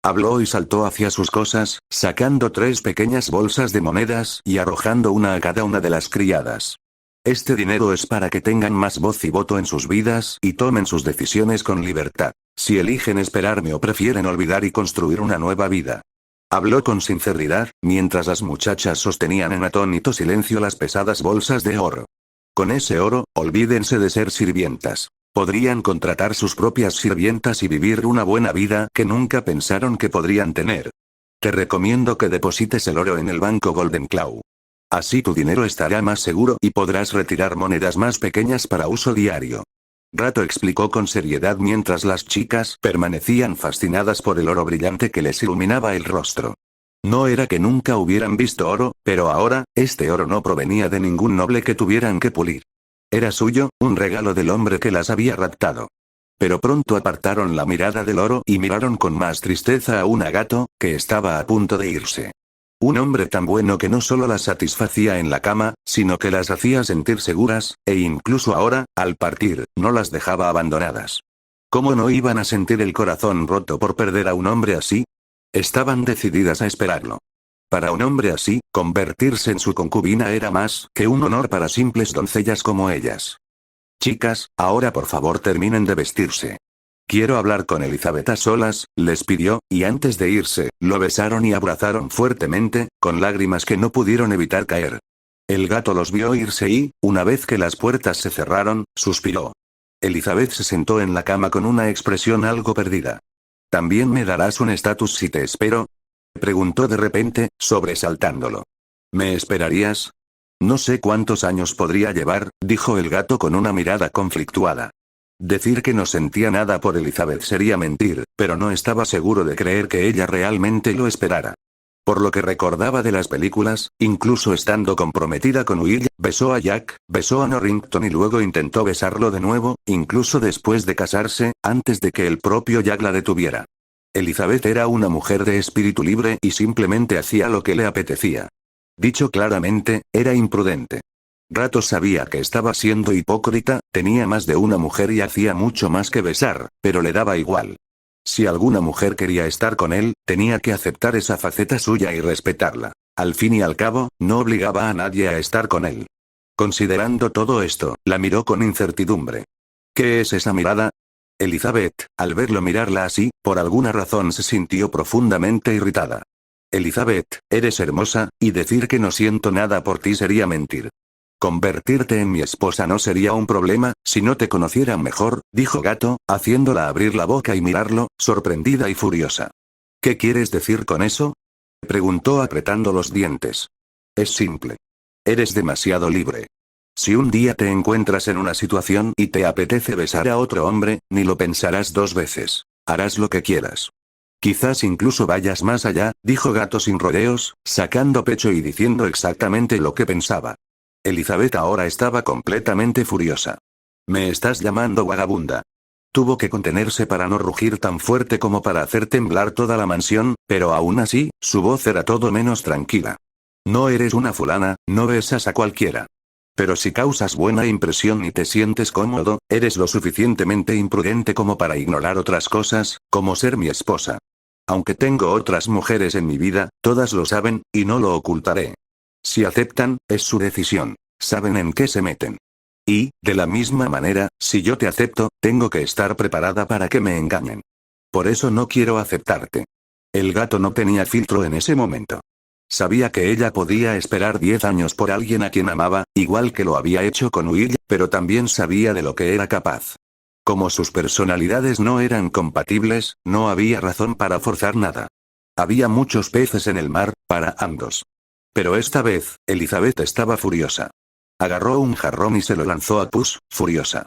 Habló y saltó hacia sus cosas, sacando 3 pequeñas bolsas de monedas y arrojando una a cada una de las criadas. Este dinero es para que tengan más voz y voto en sus vidas y tomen sus decisiones con libertad. Si eligen esperarme o prefieren olvidar y construir una nueva vida. Habló con sinceridad, mientras las muchachas sostenían en atónito silencio las pesadas bolsas de oro. Con ese oro, olvídense de ser sirvientas. Podrían contratar sus propias sirvientas y vivir una buena vida que nunca pensaron que podrían tener. Te recomiendo que deposites el oro en el banco Golden Claw. Así tu dinero estará más seguro y podrás retirar monedas más pequeñas para uso diario. Rato explicó con seriedad mientras las chicas permanecían fascinadas por el oro brillante que les iluminaba el rostro. No era que nunca hubieran visto oro, pero ahora, este oro no provenía de ningún noble que tuvieran que pulir. Era suyo, un regalo del hombre que las había raptado. Pero pronto apartaron la mirada del oro y miraron con más tristeza a un gato, que estaba a punto de irse. Un hombre tan bueno que no solo las satisfacía en la cama, sino que las hacía sentir seguras, e incluso ahora, al partir, no las dejaba abandonadas. ¿Cómo no iban a sentir el corazón roto por perder a un hombre así? Estaban decididas a esperarlo. Para un hombre así, convertirse en su concubina era más que un honor para simples doncellas como ellas. Chicas, ahora por favor terminen de vestirse. Quiero hablar con Elizabeth a solas, les pidió, y antes de irse, lo besaron y abrazaron fuertemente, con lágrimas que no pudieron evitar caer. El gato los vio irse y, una vez que las puertas se cerraron, suspiró. Elizabeth se sentó en la cama con una expresión algo perdida. ¿También me darás un estatus si te espero? Preguntó de repente, sobresaltándolo. ¿Me esperarías? No sé cuántos años podría llevar, dijo el gato con una mirada conflictuada. Decir que no sentía nada por Elizabeth sería mentir, pero no estaba seguro de creer que ella realmente lo esperara. Por lo que recordaba de las películas, incluso estando comprometida con Will, besó a Jack, besó a Norrington y luego intentó besarlo de nuevo, incluso después de casarse, antes de que el propio Jack la detuviera. Elizabeth era una mujer de espíritu libre y simplemente hacía lo que le apetecía. Dicho claramente, era imprudente. Rato sabía que estaba siendo hipócrita, tenía más de una mujer y hacía mucho más que besar, pero le daba igual. Si alguna mujer quería estar con él, tenía que aceptar esa faceta suya y respetarla. Al fin y al cabo, no obligaba a nadie a estar con él. Considerando todo esto, la miró con incertidumbre. ¿Qué es esa mirada? Elizabeth, al verlo mirarla así, por alguna razón se sintió profundamente irritada. Elizabeth, eres hermosa, y decir que no siento nada por ti sería mentir. Convertirte en mi esposa no sería un problema, si no te conociera mejor, dijo Gato, haciéndola abrir la boca y mirarlo, sorprendida y furiosa. ¿Qué quieres decir con eso? Preguntó apretando los dientes. Es simple. Eres demasiado libre. Si un día te encuentras en una situación y te apetece besar a otro hombre, ni lo pensarás 2 veces. Harás lo que quieras. Quizás incluso vayas más allá, dijo Gato sin rodeos, sacando pecho y diciendo exactamente lo que pensaba. Elizabeth ahora estaba completamente furiosa. ¿Me estás llamando vagabunda? Tuvo que contenerse para no rugir tan fuerte como para hacer temblar toda la mansión, pero aún así, su voz era todo menos tranquila. No eres una fulana, no besas a cualquiera. Pero si causas buena impresión y te sientes cómodo, eres lo suficientemente imprudente como para ignorar otras cosas, como ser mi esposa. Aunque tengo otras mujeres en mi vida, todas lo saben, y no lo ocultaré. Si aceptan, es su decisión. Saben en qué se meten. Y, de la misma manera, si yo te acepto, tengo que estar preparada para que me engañen. Por eso no quiero aceptarte. El gato no tenía filtro en ese momento. Sabía que ella podía esperar 10 años por alguien a quien amaba, igual que lo había hecho con Will, pero también sabía de lo que era capaz. Como sus personalidades no eran compatibles, no había razón para forzar nada. Había muchos peces en el mar, para ambos. Pero esta vez, Elizabeth estaba furiosa. Agarró un jarrón y se lo lanzó a Puss, furiosa.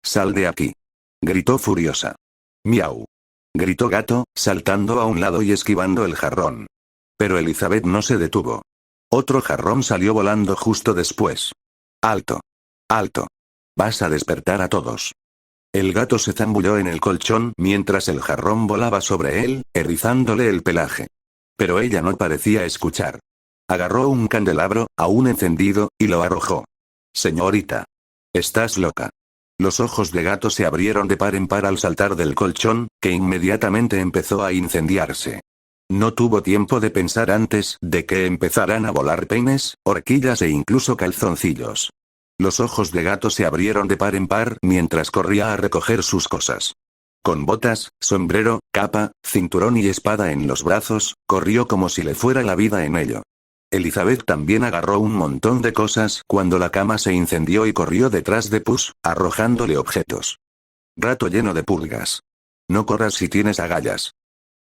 «Sal de aquí», gritó furiosa. «Miau», gritó Gato, saltando a un lado y esquivando el jarrón. Pero Elizabeth no se detuvo. Otro jarrón salió volando justo después. «Alto. Alto. Vas a despertar a todos». El gato se zambulló en el colchón mientras el jarrón volaba sobre él, erizándole el pelaje. Pero ella no parecía escuchar. Agarró un candelabro, aún encendido, y lo arrojó. «Señorita. Estás loca». Los ojos de Gato se abrieron de par en par al saltar del colchón, que inmediatamente empezó a incendiarse. No tuvo tiempo de pensar antes de que empezaran a volar peines, horquillas e incluso calzoncillos. Los ojos de Gato se abrieron de par en par mientras corría a recoger sus cosas. Con botas, sombrero, capa, cinturón y espada en los brazos, corrió como si le fuera la vida en ello. Elizabeth también agarró un montón de cosas cuando la cama se incendió y corrió detrás de Puss, arrojándole objetos. Rato lleno de pulgas. No corras si tienes agallas.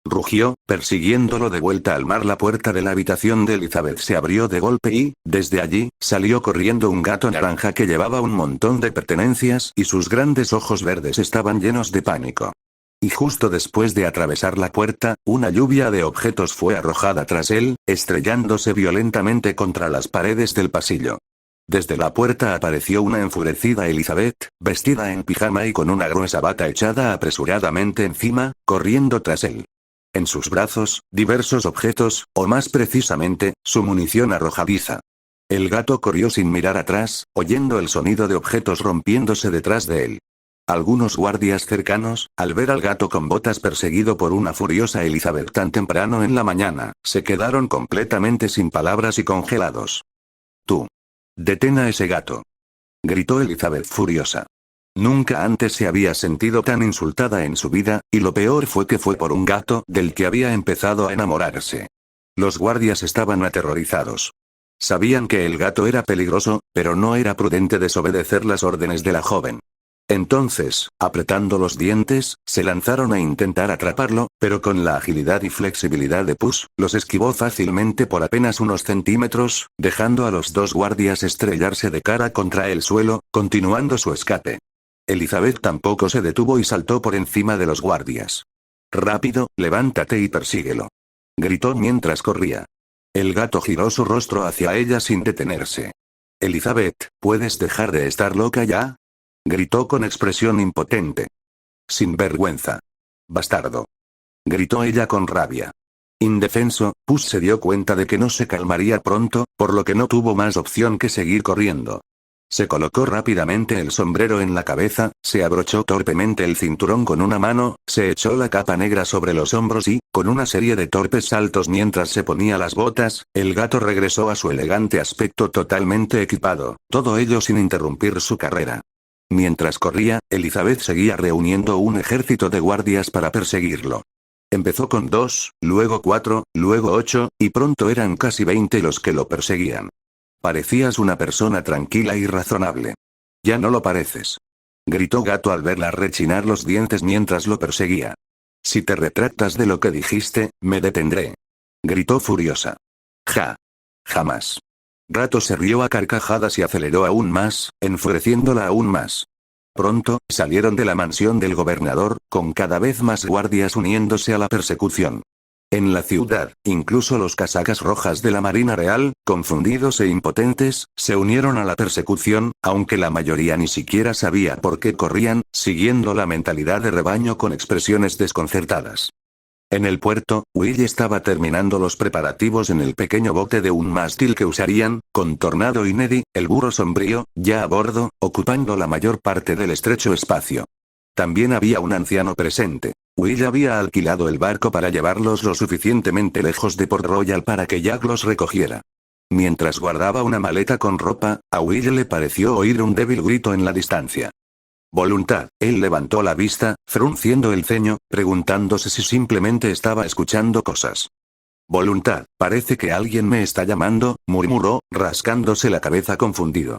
Rugió, persiguiéndolo de vuelta al mar. La puerta de la habitación de Elizabeth se abrió de golpe y, desde allí, salió corriendo un gato naranja que llevaba un montón de pertenencias y sus grandes ojos verdes estaban llenos de pánico. Y justo después de atravesar la puerta, una lluvia de objetos fue arrojada tras él, estrellándose violentamente contra las paredes del pasillo. Desde la puerta apareció una enfurecida Elizabeth, vestida en pijama y con una gruesa bata echada apresuradamente encima, corriendo tras él. En sus brazos, diversos objetos, o más precisamente, su munición arrojadiza. El gato corrió sin mirar atrás, oyendo el sonido de objetos rompiéndose detrás de él. Algunos guardias cercanos, al ver al gato con botas perseguido por una furiosa Elizabeth tan temprano en la mañana, se quedaron completamente sin palabras y congelados. «Tú. Detén a ese gato», gritó Elizabeth furiosa. Nunca antes se había sentido tan insultada en su vida, y lo peor fue que fue por un gato del que había empezado a enamorarse. Los guardias estaban aterrorizados. Sabían que el gato era peligroso, pero no era prudente desobedecer las órdenes de la joven. Entonces, apretando los dientes, se lanzaron a intentar atraparlo, pero con la agilidad y flexibilidad de Puss, los esquivó fácilmente por apenas unos centímetros, dejando a los dos guardias estrellarse de cara contra el suelo, continuando su escape. Elizabeth tampoco se detuvo y saltó por encima de los guardias. «Rápido, levántate y persíguelo», gritó mientras corría. El gato giró su rostro hacia ella sin detenerse. «Elizabeth, ¿puedes dejar de estar loca ya?», gritó con expresión impotente. «Sin vergüenza. Bastardo», gritó ella con rabia. Indefenso, Puss se dio cuenta de que no se calmaría pronto, por lo que no tuvo más opción que seguir corriendo. Se colocó rápidamente el sombrero en la cabeza, se abrochó torpemente el cinturón con una mano, se echó la capa negra sobre los hombros y, con una serie de torpes saltos mientras se ponía las botas, el gato regresó a su elegante aspecto totalmente equipado, todo ello sin interrumpir su carrera. Mientras corría, Elizabeth seguía reuniendo un ejército de guardias para perseguirlo. Empezó con 2, luego 4, luego 8, y pronto eran casi 20 los que lo perseguían. «Parecías una persona tranquila y razonable. Ya no lo pareces», gritó Gato al verla rechinar los dientes mientras lo perseguía. «Si te retractas de lo que dijiste, me detendré», gritó furiosa. «Ja. Jamás». Gato se rió a carcajadas y aceleró aún más, enfureciéndola aún más. Pronto, salieron de la mansión del gobernador, con cada vez más guardias uniéndose a la persecución. En la ciudad, incluso los casacas rojas de la Marina Real, confundidos e impotentes, se unieron a la persecución, aunque la mayoría ni siquiera sabía por qué corrían, siguiendo la mentalidad de rebaño con expresiones desconcertadas. En el puerto, Will estaba terminando los preparativos en el pequeño bote de un mástil que usarían, con Tornado y Neddy, el burro sombrío, ya a bordo, ocupando la mayor parte del estrecho espacio. También había un anciano presente. Will había alquilado el barco para llevarlos lo suficientemente lejos de Port Royal para que Jack los recogiera. Mientras guardaba una maleta con ropa, a Will le pareció oír un débil grito en la distancia. «Voluntad». Él levantó la vista, frunciendo el ceño, preguntándose si simplemente estaba escuchando cosas. «Voluntad, parece que alguien me está llamando», murmuró, rascándose la cabeza confundido.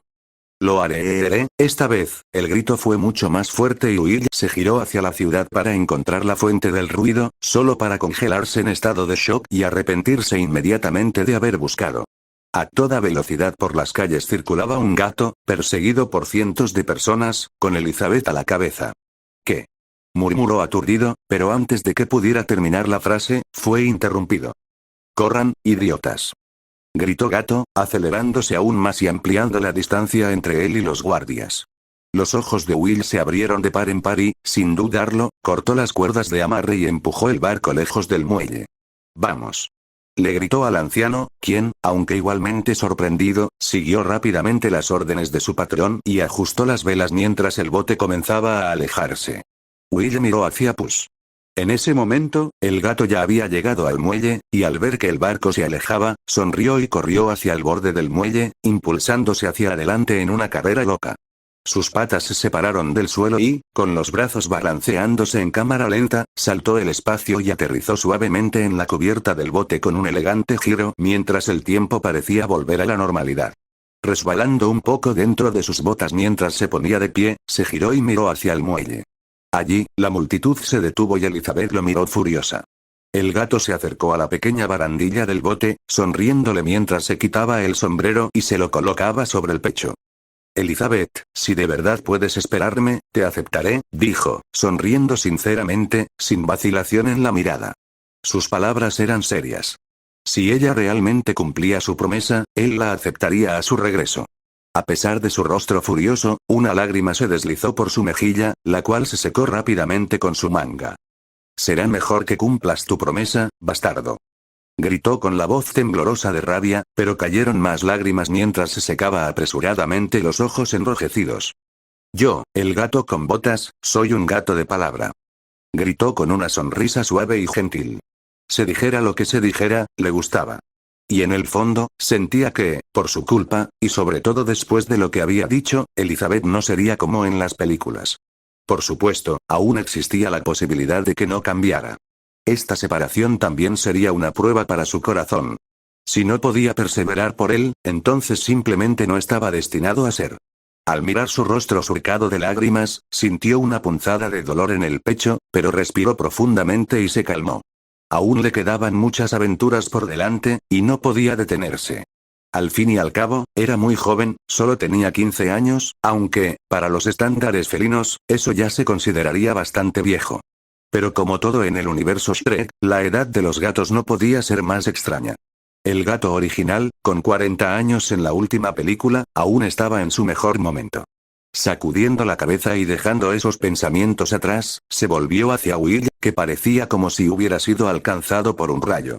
«Lo haré, esta vez». El grito fue mucho más fuerte y Will se giró hacia la ciudad para encontrar la fuente del ruido, solo para congelarse en estado de shock y arrepentirse inmediatamente de haber buscado. A toda velocidad por las calles circulaba un gato, perseguido por cientos de personas, con Elizabeth a la cabeza. «¿Qué?», murmuró aturdido, pero antes de que pudiera terminar la frase, fue interrumpido. «Corran, idiotas», gritó Gato, acelerándose aún más y ampliando la distancia entre él y los guardias. Los ojos de Will se abrieron de par en par y, sin dudarlo, cortó las cuerdas de amarre y empujó el barco lejos del muelle. «Vamos». Le gritó al anciano, quien, aunque igualmente sorprendido, siguió rápidamente las órdenes de su patrón y ajustó las velas mientras el bote comenzaba a alejarse. Will miró hacia Puss. En ese momento, el gato ya había llegado al muelle, y al ver que el barco se alejaba, sonrió y corrió hacia el borde del muelle, impulsándose hacia adelante en una carrera loca. Sus patas se separaron del suelo y, con los brazos balanceándose en cámara lenta, saltó el espacio y aterrizó suavemente en la cubierta del bote con un elegante giro mientras el tiempo parecía volver a la normalidad. Resbalando un poco dentro de sus botas mientras se ponía de pie, se giró y miró hacia el muelle. Allí, la multitud se detuvo y Elizabeth lo miró furiosa. El gato se acercó a la pequeña barandilla del bote, sonriéndole mientras se quitaba el sombrero y se lo colocaba sobre el pecho. Elizabeth, si de verdad puedes esperarme, te aceptaré, dijo, sonriendo sinceramente, sin vacilación en la mirada. Sus palabras eran serias. Si ella realmente cumplía su promesa, él la aceptaría a su regreso. A pesar de su rostro furioso, una lágrima se deslizó por su mejilla, la cual se secó rápidamente con su manga. Será mejor que cumplas tu promesa, bastardo. Gritó con la voz temblorosa de rabia, pero cayeron más lágrimas mientras se secaba apresuradamente los ojos enrojecidos. Yo, el gato con botas, soy un gato de palabra. Gritó con una sonrisa suave y gentil. Se dijera lo que se dijera, le gustaba. Y en el fondo, sentía que, por su culpa, y sobre todo después de lo que había dicho, Elizabeth no sería como en las películas. Por supuesto, aún existía la posibilidad de que no cambiara. Esta separación también sería una prueba para su corazón. Si no podía perseverar por él, entonces simplemente no estaba destinado a ser. Al mirar su rostro surcado de lágrimas, sintió una punzada de dolor en el pecho, pero respiró profundamente y se calmó. Aún le quedaban muchas aventuras por delante, y no podía detenerse. Al fin y al cabo, era muy joven, solo tenía 15 años, aunque, para los estándares felinos, eso ya se consideraría bastante viejo. Pero como todo en el universo Shrek, la edad de los gatos no podía ser más extraña. El gato original, con 40 años en la última película, aún estaba en su mejor momento. Sacudiendo la cabeza y dejando esos pensamientos atrás, se volvió hacia Will, que parecía como si hubiera sido alcanzado por un rayo.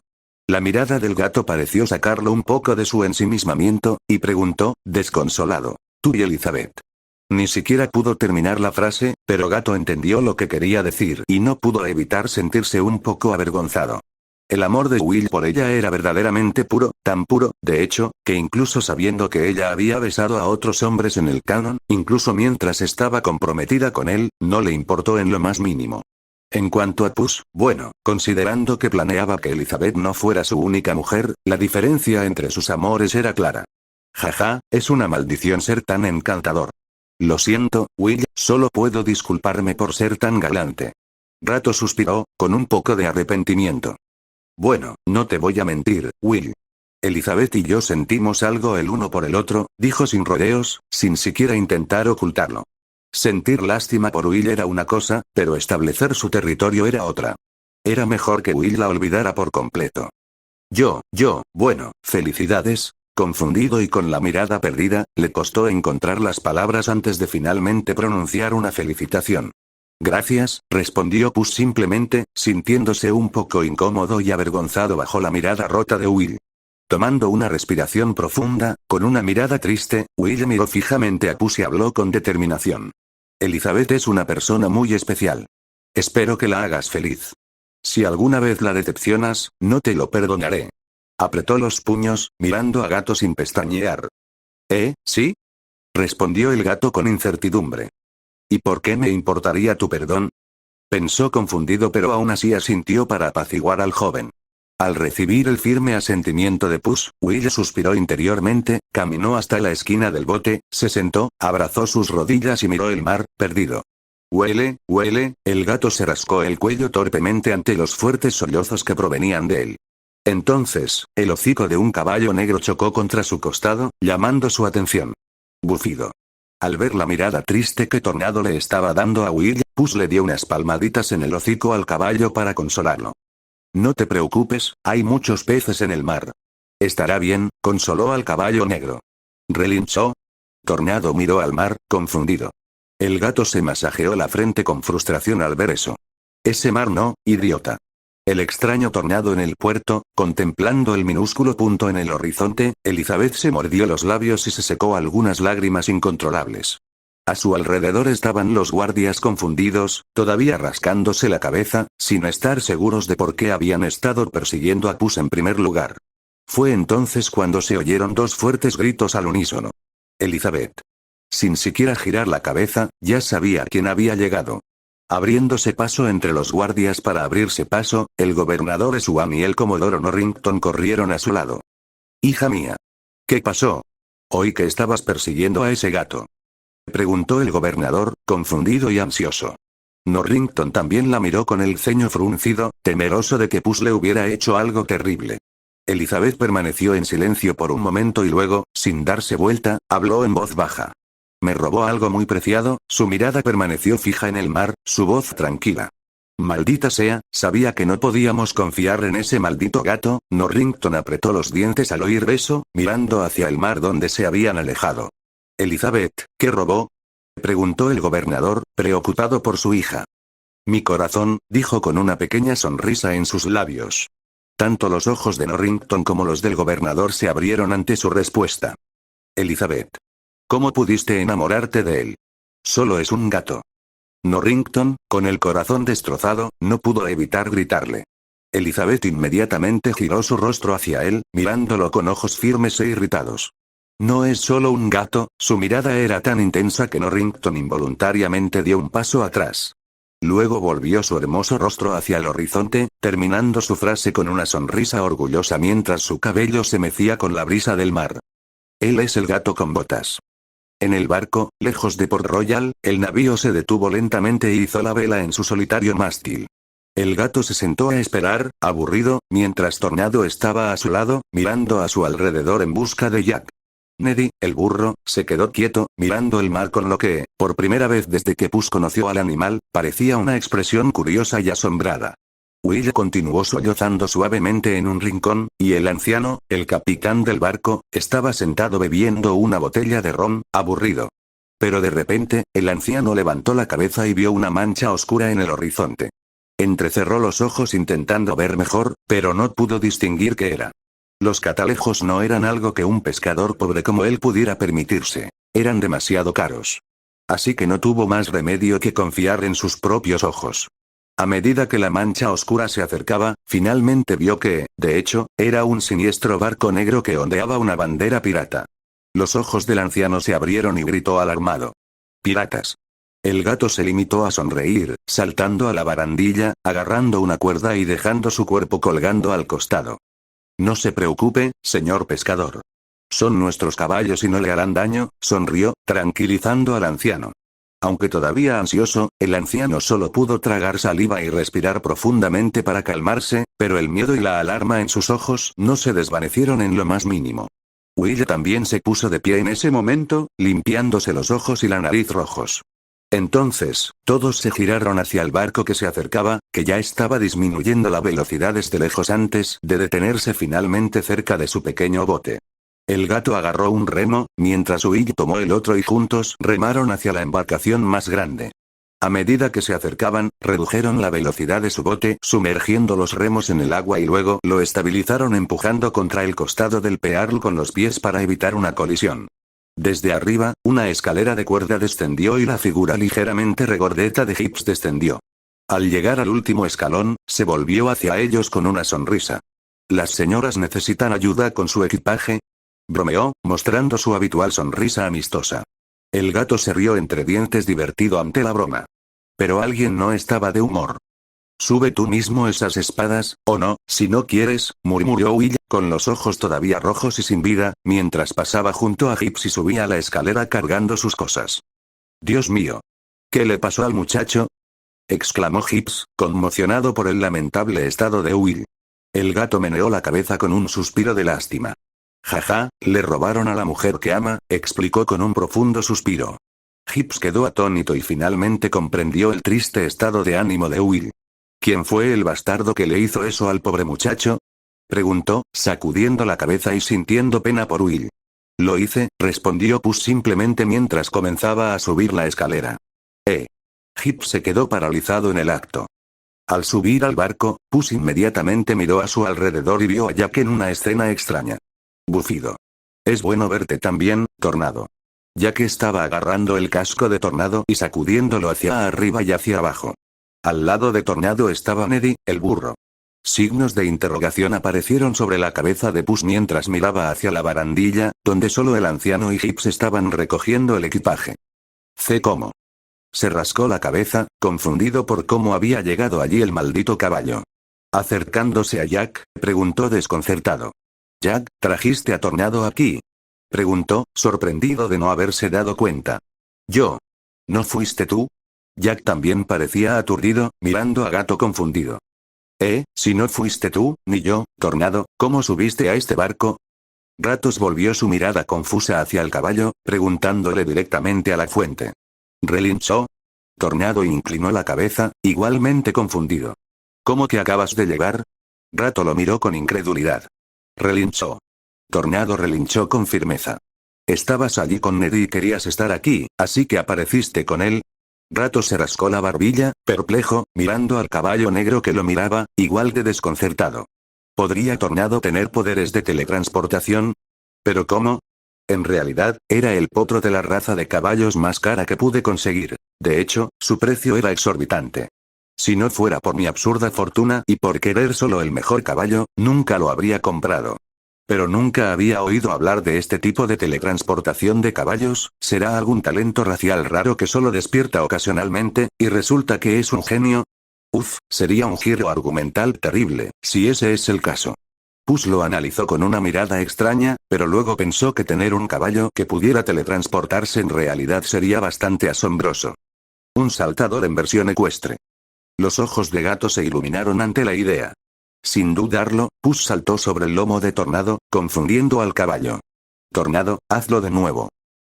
La mirada del gato pareció sacarlo un poco de su ensimismamiento, y preguntó, desconsolado: ¿Tú y Elizabeth? Ni siquiera pudo terminar la frase, pero Gato entendió lo que quería decir y no pudo evitar sentirse un poco avergonzado. El amor de Will por ella era verdaderamente puro, tan puro, de hecho, que incluso sabiendo que ella había besado a otros hombres en el canon, incluso mientras estaba comprometida con él, no le importó en lo más mínimo. En cuanto a Puss, bueno, considerando que planeaba que Elizabeth no fuera su única mujer, la diferencia entre sus amores era clara. Jaja, es una maldición ser tan encantador. Lo siento, Will, solo puedo disculparme por ser tan galante. Gato suspiró, con un poco de arrepentimiento. Bueno, no te voy a mentir, Will. Elizabeth y yo sentimos algo el uno por el otro, dijo sin rodeos, sin siquiera intentar ocultarlo. Sentir lástima por Will era una cosa, pero establecer su territorio era otra. Era mejor que Will la olvidara por completo. Bueno, felicidades. Confundido y con la mirada perdida, le costó encontrar las palabras antes de finalmente pronunciar una felicitación. Gracias, respondió Puss simplemente, sintiéndose un poco incómodo y avergonzado bajo la mirada rota de Will. Tomando una respiración profunda, con una mirada triste, Will miró fijamente a Puss y habló con determinación. Elizabeth es una persona muy especial. Espero que la hagas feliz. Si alguna vez la decepcionas, no te lo perdonaré. Apretó los puños, mirando a Gato sin pestañear. ¿Sí? Respondió el gato con incertidumbre. ¿Y por qué me importaría tu perdón? Pensó confundido, pero aún así asintió para apaciguar al joven. Al recibir el firme asentimiento de Puss, Will suspiró interiormente, caminó hasta la esquina del bote, se sentó, abrazó sus rodillas y miró el mar, perdido. Huele, el gato se rascó el cuello torpemente ante los fuertes sollozos que provenían de él. Entonces, el hocico de un caballo negro chocó contra su costado, llamando su atención. Bufido. Al ver la mirada triste que Tornado le estaba dando a Will, Puss le dio unas palmaditas en el hocico al caballo para consolarlo. No te preocupes, hay muchos peces en el mar. Estará bien, consoló al caballo negro. Relinchó. Tornado miró al mar, confundido. El gato se masajeó la frente con frustración al ver eso. Ese mar no, idiota. El extraño tornado en el puerto, contemplando el minúsculo punto en el horizonte, Elizabeth se mordió los labios y se secó algunas lágrimas incontrolables. A su alrededor estaban los guardias confundidos, todavía rascándose la cabeza, sin estar seguros de por qué habían estado persiguiendo a Puss en primer lugar. Fue entonces cuando se oyeron dos fuertes gritos al unísono. Elizabeth. Sin siquiera girar la cabeza, ya sabía quién había llegado. Abriéndose paso entre los guardias para abrirse paso, el gobernador Swan y el comodoro Norrington corrieron a su lado. «Hija mía. ¿Qué pasó? Oí que estabas persiguiendo a ese gato», preguntó el gobernador, confundido y ansioso. Norrington también la miró con el ceño fruncido, temeroso de que Puss le hubiera hecho algo terrible. Elizabeth permaneció en silencio por un momento y luego, sin darse vuelta, habló en voz baja. «Me robó algo muy preciado», su mirada permaneció fija en el mar, su voz tranquila. «Maldita sea, sabía que no podíamos confiar en ese maldito gato». Norrington apretó los dientes al oír eso, mirando hacia el mar donde se habían alejado. «Elizabeth, ¿qué robó?», preguntó el gobernador, preocupado por su hija. «Mi corazón», dijo con una pequeña sonrisa en sus labios. Tanto los ojos de Norrington como los del gobernador se abrieron ante su respuesta. «Elizabeth. ¿Cómo pudiste enamorarte de él? Solo es un gato». Norrington, con el corazón destrozado, no pudo evitar gritarle. Elizabeth inmediatamente giró su rostro hacia él, mirándolo con ojos firmes e irritados. «No es solo un gato», su mirada era tan intensa que Norrington involuntariamente dio un paso atrás. Luego volvió su hermoso rostro hacia el horizonte, terminando su frase con una sonrisa orgullosa mientras su cabello se mecía con la brisa del mar. «Él es el gato con botas». En el barco, lejos de Port Royal, el navío se detuvo lentamente e hizo la vela en su solitario mástil. El gato se sentó a esperar, aburrido, mientras Tornado estaba a su lado, mirando a su alrededor en busca de Jack. Neddy, el burro, se quedó quieto, mirando el mar con lo que, por primera vez desde que Puss conoció al animal, parecía una expresión curiosa y asombrada. Will continuó sollozando suavemente en un rincón, y el anciano, el capitán del barco, estaba sentado bebiendo una botella de ron, aburrido. Pero de repente, el anciano levantó la cabeza y vio una mancha oscura en el horizonte. Entrecerró los ojos intentando ver mejor, pero no pudo distinguir qué era. Los catalejos no eran algo que un pescador pobre como él pudiera permitirse. Eran demasiado caros. Así que no tuvo más remedio que confiar en sus propios ojos. A medida que la mancha oscura se acercaba, finalmente vio que, de hecho, era un siniestro barco negro que ondeaba una bandera pirata. Los ojos del anciano se abrieron y gritó alarmado. «¡Piratas!». El gato se limitó a sonreír, saltando a la barandilla, agarrando una cuerda y dejando su cuerpo colgando al costado. «No se preocupe, señor pescador. Son nuestros caballos y no le harán daño», sonrió, tranquilizando al anciano. Aunque todavía ansioso, el anciano solo pudo tragar saliva y respirar profundamente para calmarse, pero el miedo y la alarma en sus ojos no se desvanecieron en lo más mínimo. Will también se puso de pie en ese momento, limpiándose los ojos y la nariz rojos. Entonces, todos se giraron hacia el barco que se acercaba, que ya estaba disminuyendo la velocidad desde lejos antes de detenerse finalmente cerca de su pequeño bote. El gato agarró un remo, mientras Will tomó el otro y juntos remaron hacia la embarcación más grande. A medida que se acercaban, redujeron la velocidad de su bote, sumergiendo los remos en el agua y luego lo estabilizaron empujando contra el costado del Pearl con los pies para evitar una colisión. Desde arriba, una escalera de cuerda descendió y la figura ligeramente regordeta de Hips descendió. Al llegar al último escalón, se volvió hacia ellos con una sonrisa. «¿Las señoras necesitan ayuda con su equipaje?», bromeó, mostrando su habitual sonrisa amistosa. El gato se rió entre dientes divertido ante la broma. Pero alguien no estaba de humor. «Sube tú mismo esas espadas, o no, si no quieres», murmuró Will, con los ojos todavía rojos y sin vida, mientras pasaba junto a Hips y subía la escalera cargando sus cosas. «Dios mío. ¿Qué le pasó al muchacho?», exclamó Hips, conmocionado por el lamentable estado de Will. El gato meneó la cabeza con un suspiro de lástima. «Jaja, le robaron a la mujer que ama», explicó con un profundo suspiro. Hips quedó atónito y finalmente comprendió el triste estado de ánimo de Will. «¿Quién fue el bastardo que le hizo eso al pobre muchacho?», preguntó, sacudiendo la cabeza y sintiendo pena por Will. «Lo hice», respondió Puss simplemente mientras comenzaba a subir la escalera. Hips se quedó paralizado en el acto. Al subir al barco, Puss inmediatamente miró a su alrededor y vio a Jack en una escena extraña. Bufido. Es bueno verte también, Tornado. Jack estaba agarrando el casco de Tornado y sacudiéndolo hacia arriba y hacia abajo. Al lado de Tornado estaba Neddy, el burro. Signos de interrogación aparecieron sobre la cabeza de Puss mientras miraba hacia la barandilla, donde solo el anciano y Gibbs estaban recogiendo el equipaje. ¿Cómo? Se rascó la cabeza, confundido por cómo había llegado allí el maldito caballo. Acercándose a Jack, preguntó desconcertado. «Jack, ¿trajiste a Tornado aquí?», preguntó, sorprendido de no haberse dado cuenta. «¿Yo? ¿No fuiste tú?». Jack también parecía aturdido, mirando a Gato confundido. Si no fuiste tú, ni yo, Tornado, ¿cómo subiste a este barco?». Gatos volvió su mirada confusa hacia el caballo, preguntándole directamente a la fuente. ¿Relinchó? Tornado inclinó la cabeza, igualmente confundido. ¿Cómo que acabas de llegar? Gato lo miró con incredulidad. Relinchó. Tornado relinchó con firmeza. Estabas allí con Neddy y querías estar aquí, así que apareciste con él. Gato se rascó la barbilla, perplejo, mirando al caballo negro que lo miraba, igual de desconcertado. ¿Podría Tornado tener poderes de teletransportación? ¿Pero cómo? En realidad, era el potro de la raza de caballos más cara que pude conseguir. De hecho, su precio era exorbitante. Si no fuera por mi absurda fortuna y por querer solo el mejor caballo, nunca lo habría comprado. Pero nunca había oído hablar de este tipo de teletransportación de caballos. ¿Será algún talento racial raro que solo despierta ocasionalmente, y resulta que es un genio? Sería un giro argumental terrible, si ese es el caso. Puss lo analizó con una mirada extraña, pero luego pensó que tener un caballo que pudiera teletransportarse en realidad sería bastante asombroso. Un saltador en versión ecuestre. Los ojos de Gato se iluminaron ante la idea. Sin dudarlo, Puss saltó sobre el lomo de Tornado, confundiendo al caballo. «Tornado, hazlo de nuevo.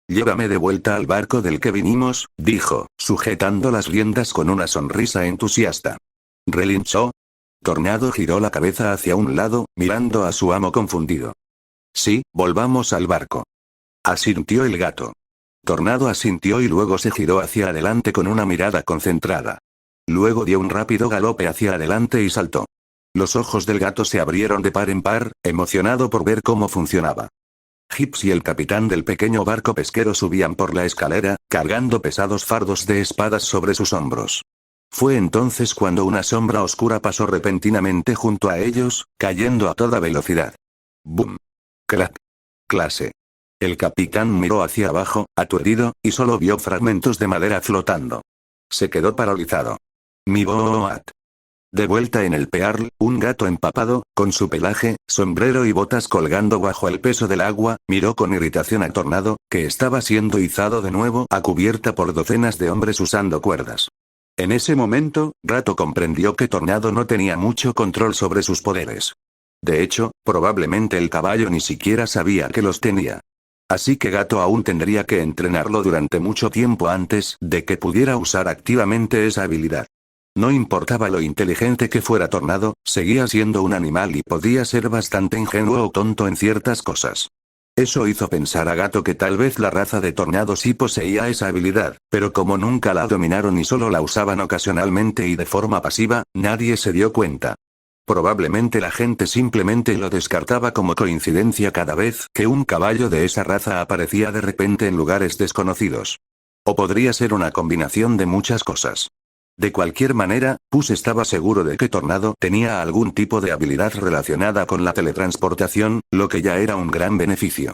Llévame de vuelta al barco del que vinimos», dijo, sujetando las riendas con una sonrisa entusiasta. ¿Relinchó? Tornado giró la cabeza hacia un lado, mirando a su amo confundido. «Sí, volvamos al barco». Asintió el gato. Tornado asintió y luego se giró hacia adelante con una mirada concentrada. Luego dio un rápido galope hacia adelante y saltó. Los ojos del gato se abrieron de par en par, emocionado por ver cómo funcionaba. Gibbs y el capitán del pequeño barco pesquero subían por la escalera, cargando pesados fardos de espadas sobre sus hombros. Fue entonces cuando una sombra oscura pasó repentinamente junto a ellos, cayendo a toda velocidad. ¡Bum! ¡Crack! Clase. El capitán miró hacia abajo, aturdido, y solo vio fragmentos de madera flotando. Se quedó paralizado. Mi boat. De vuelta en el Pearl, un gato empapado, con su pelaje, sombrero y botas colgando bajo el peso del agua, miró con irritación a Tornado, que estaba siendo izado de nuevo a cubierta por docenas de hombres usando cuerdas. En ese momento, Gato comprendió que Tornado no tenía mucho control sobre sus poderes. De hecho, probablemente el caballo ni siquiera sabía que los tenía. Así que Gato aún tendría que entrenarlo durante mucho tiempo antes de que pudiera usar activamente esa habilidad. No importaba lo inteligente que fuera Tornado, seguía siendo un animal y podía ser bastante ingenuo o tonto en ciertas cosas. Eso hizo pensar a Gato que tal vez la raza de Tornado sí poseía esa habilidad, pero como nunca la dominaron y solo la usaban ocasionalmente y de forma pasiva, nadie se dio cuenta. Probablemente la gente simplemente lo descartaba como coincidencia cada vez que un caballo de esa raza aparecía de repente en lugares desconocidos. O podría ser una combinación de muchas cosas. De cualquier manera, Puss estaba seguro de que Tornado tenía algún tipo de habilidad relacionada con la teletransportación, lo que ya era un gran beneficio.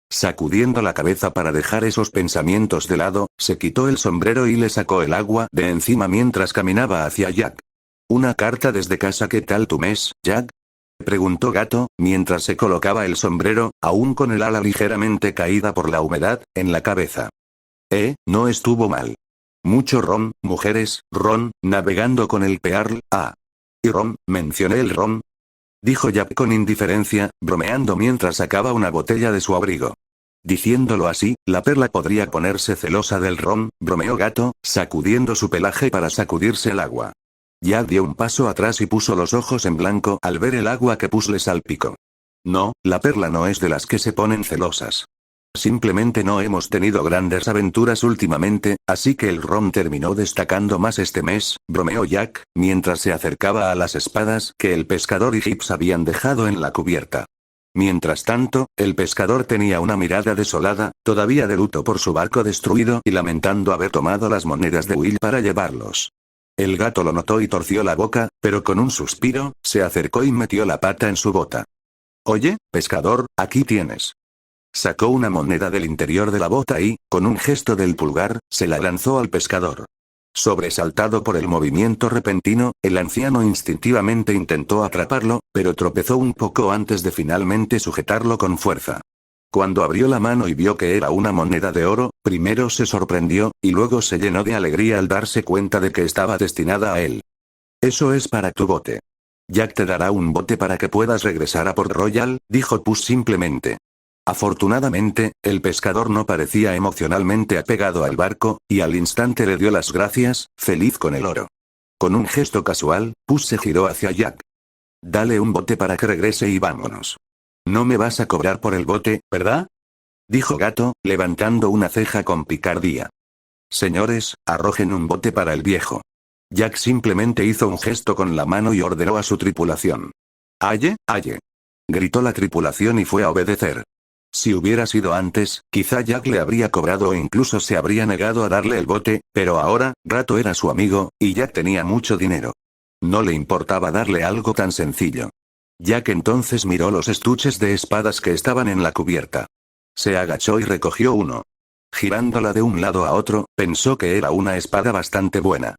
Sacudiendo la cabeza para dejar esos pensamientos de lado, se quitó el sombrero y le sacó el agua de encima mientras caminaba hacia Jack. «Una carta desde casa. ¿Qué tal tu mes, Jack?», preguntó Gato, mientras se colocaba el sombrero, aún con el ala ligeramente caída por la humedad, en la cabeza. No estuvo mal. Mucho ron, mujeres, ron, navegando con el Pearl, y ron, mencioné el ron», dijo Jack con indiferencia, bromeando mientras sacaba una botella de su abrigo. Diciéndolo así, la perla podría ponerse celosa del ron, bromeó Gato, sacudiendo su pelaje para sacudirse el agua. Jack dio un paso atrás y puso los ojos en blanco al ver el agua que Puss le salpicó. No, la perla no es de las que se ponen celosas. Simplemente no hemos tenido grandes aventuras últimamente, así que el ron terminó destacando más este mes, bromeó Jack, mientras se acercaba a las espadas que el pescador y Hips habían dejado en la cubierta. Mientras tanto, el pescador tenía una mirada desolada, todavía de luto por su barco destruido y lamentando haber tomado las monedas de Will para llevarlos. El gato lo notó y torció la boca, pero con un suspiro, se acercó y metió la pata en su bota. Oye, pescador, aquí tienes. Sacó una moneda del interior de la bota y, con un gesto del pulgar, se la lanzó al pescador. Sobresaltado por el movimiento repentino, el anciano instintivamente intentó atraparlo, pero tropezó un poco antes de finalmente sujetarlo con fuerza. Cuando abrió la mano y vio que era una moneda de oro, primero se sorprendió, y luego se llenó de alegría al darse cuenta de que estaba destinada a él. Eso es para tu bote. Jack te dará un bote para que puedas regresar a Port Royal, dijo Puss simplemente. Afortunadamente, el pescador no parecía emocionalmente apegado al barco, y al instante le dio las gracias, feliz con el oro. Con un gesto casual, Puss se giró hacia Jack. Dale un bote para que regrese y vámonos. No me vas a cobrar por el bote, ¿verdad? Dijo Gato, levantando una ceja con picardía. Señores, arrojen un bote para el viejo. Jack simplemente hizo un gesto con la mano y ordenó a su tripulación. ¡Aye, aye! Gritó la tripulación y fue a obedecer. Si hubiera sido antes, quizá Jack le habría cobrado o incluso se habría negado a darle el bote, pero ahora, Gato era su amigo, y Jack tenía mucho dinero. No le importaba darle algo tan sencillo. Jack entonces miró los estuches de espadas que estaban en la cubierta. Se agachó y recogió uno. Girándola de un lado a otro, pensó que era una espada bastante buena.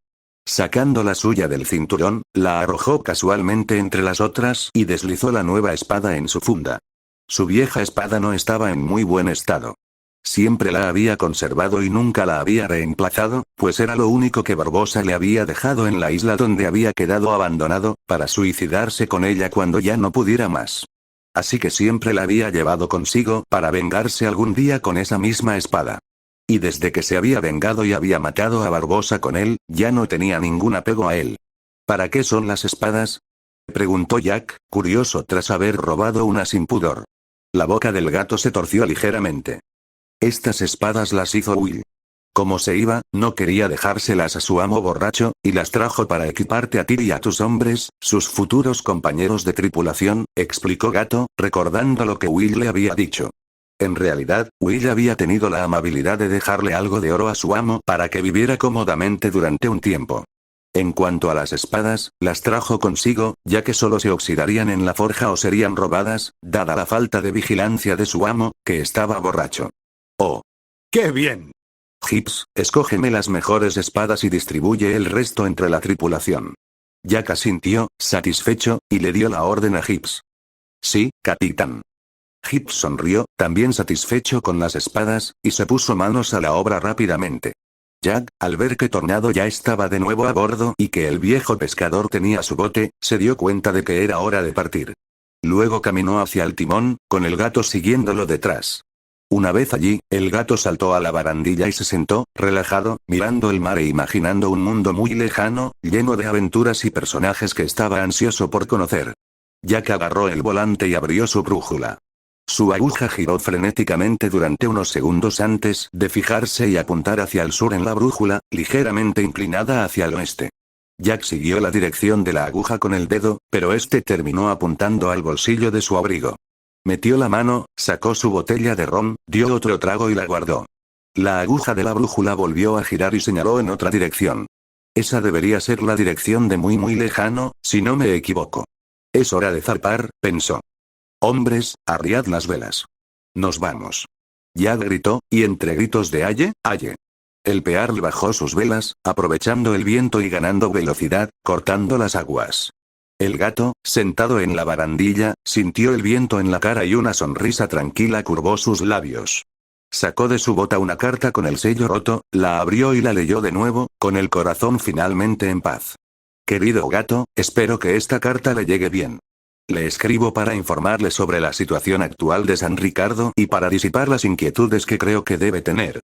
Sacando la suya del cinturón, la arrojó casualmente entre las otras y deslizó la nueva espada en su funda. Su vieja espada no estaba en muy buen estado. Siempre la había conservado y nunca la había reemplazado, pues era lo único que Barbosa le había dejado en la isla donde había quedado abandonado, para suicidarse con ella cuando ya no pudiera más. Así que siempre la había llevado consigo para vengarse algún día con esa misma espada. Y desde que se había vengado y había matado a Barbosa con él, ya no tenía ningún apego a él. ¿Para qué son las espadas?, preguntó Jack, curioso tras haber robado una sin pudor. La boca del gato se torció ligeramente. Estas espadas las hizo Will. Como se iba, no quería dejárselas a su amo borracho, y las trajo para equiparte a ti y a tus hombres, sus futuros compañeros de tripulación, explicó Gato, recordando lo que Will le había dicho. En realidad, Will había tenido la amabilidad de dejarle algo de oro a su amo para que viviera cómodamente durante un tiempo. En cuanto a las espadas, las trajo consigo, ya que solo se oxidarían en la forja o serían robadas, dada la falta de vigilancia de su amo, que estaba borracho. ¡Oh! ¡Qué bien! Hips, escógeme las mejores espadas y distribuye el resto entre la tripulación. Jack asintió, satisfecho, y le dio la orden a Hips. Sí, capitán. Hips sonrió, también satisfecho con las espadas, y se puso manos a la obra rápidamente. Jack, al ver que Tornado ya estaba de nuevo a bordo y que el viejo pescador tenía su bote, se dio cuenta de que era hora de partir. Luego caminó hacia el timón, con el gato siguiéndolo detrás. Una vez allí, el gato saltó a la barandilla y se sentó, relajado, mirando el mar e imaginando un mundo muy lejano, lleno de aventuras y personajes que estaba ansioso por conocer. Jack agarró el volante y abrió su brújula. Su aguja giró frenéticamente durante unos segundos antes de fijarse y apuntar hacia el sur en la brújula, ligeramente inclinada hacia el oeste. Jack siguió la dirección de la aguja con el dedo, pero este terminó apuntando al bolsillo de su abrigo. Metió la mano, sacó su botella de ron, dio otro trago y la guardó. La aguja de la brújula volvió a girar y señaló en otra dirección. Esa debería ser la dirección de muy lejano, si no me equivoco. Es hora de zarpar, pensó. Hombres, arriad las velas. Nos vamos. Jack gritó, y entre gritos de aye, aye. El Pearl bajó sus velas, aprovechando el viento y ganando velocidad, cortando las aguas. El gato, sentado en la barandilla, sintió el viento en la cara y una sonrisa tranquila curvó sus labios. Sacó de su bota una carta con el sello roto, la abrió y la leyó de nuevo, con el corazón finalmente en paz. Querido gato, espero que esta carta le llegue bien. Le escribo para informarle sobre la situación actual de San Ricardo y para disipar las inquietudes que creo que debe tener.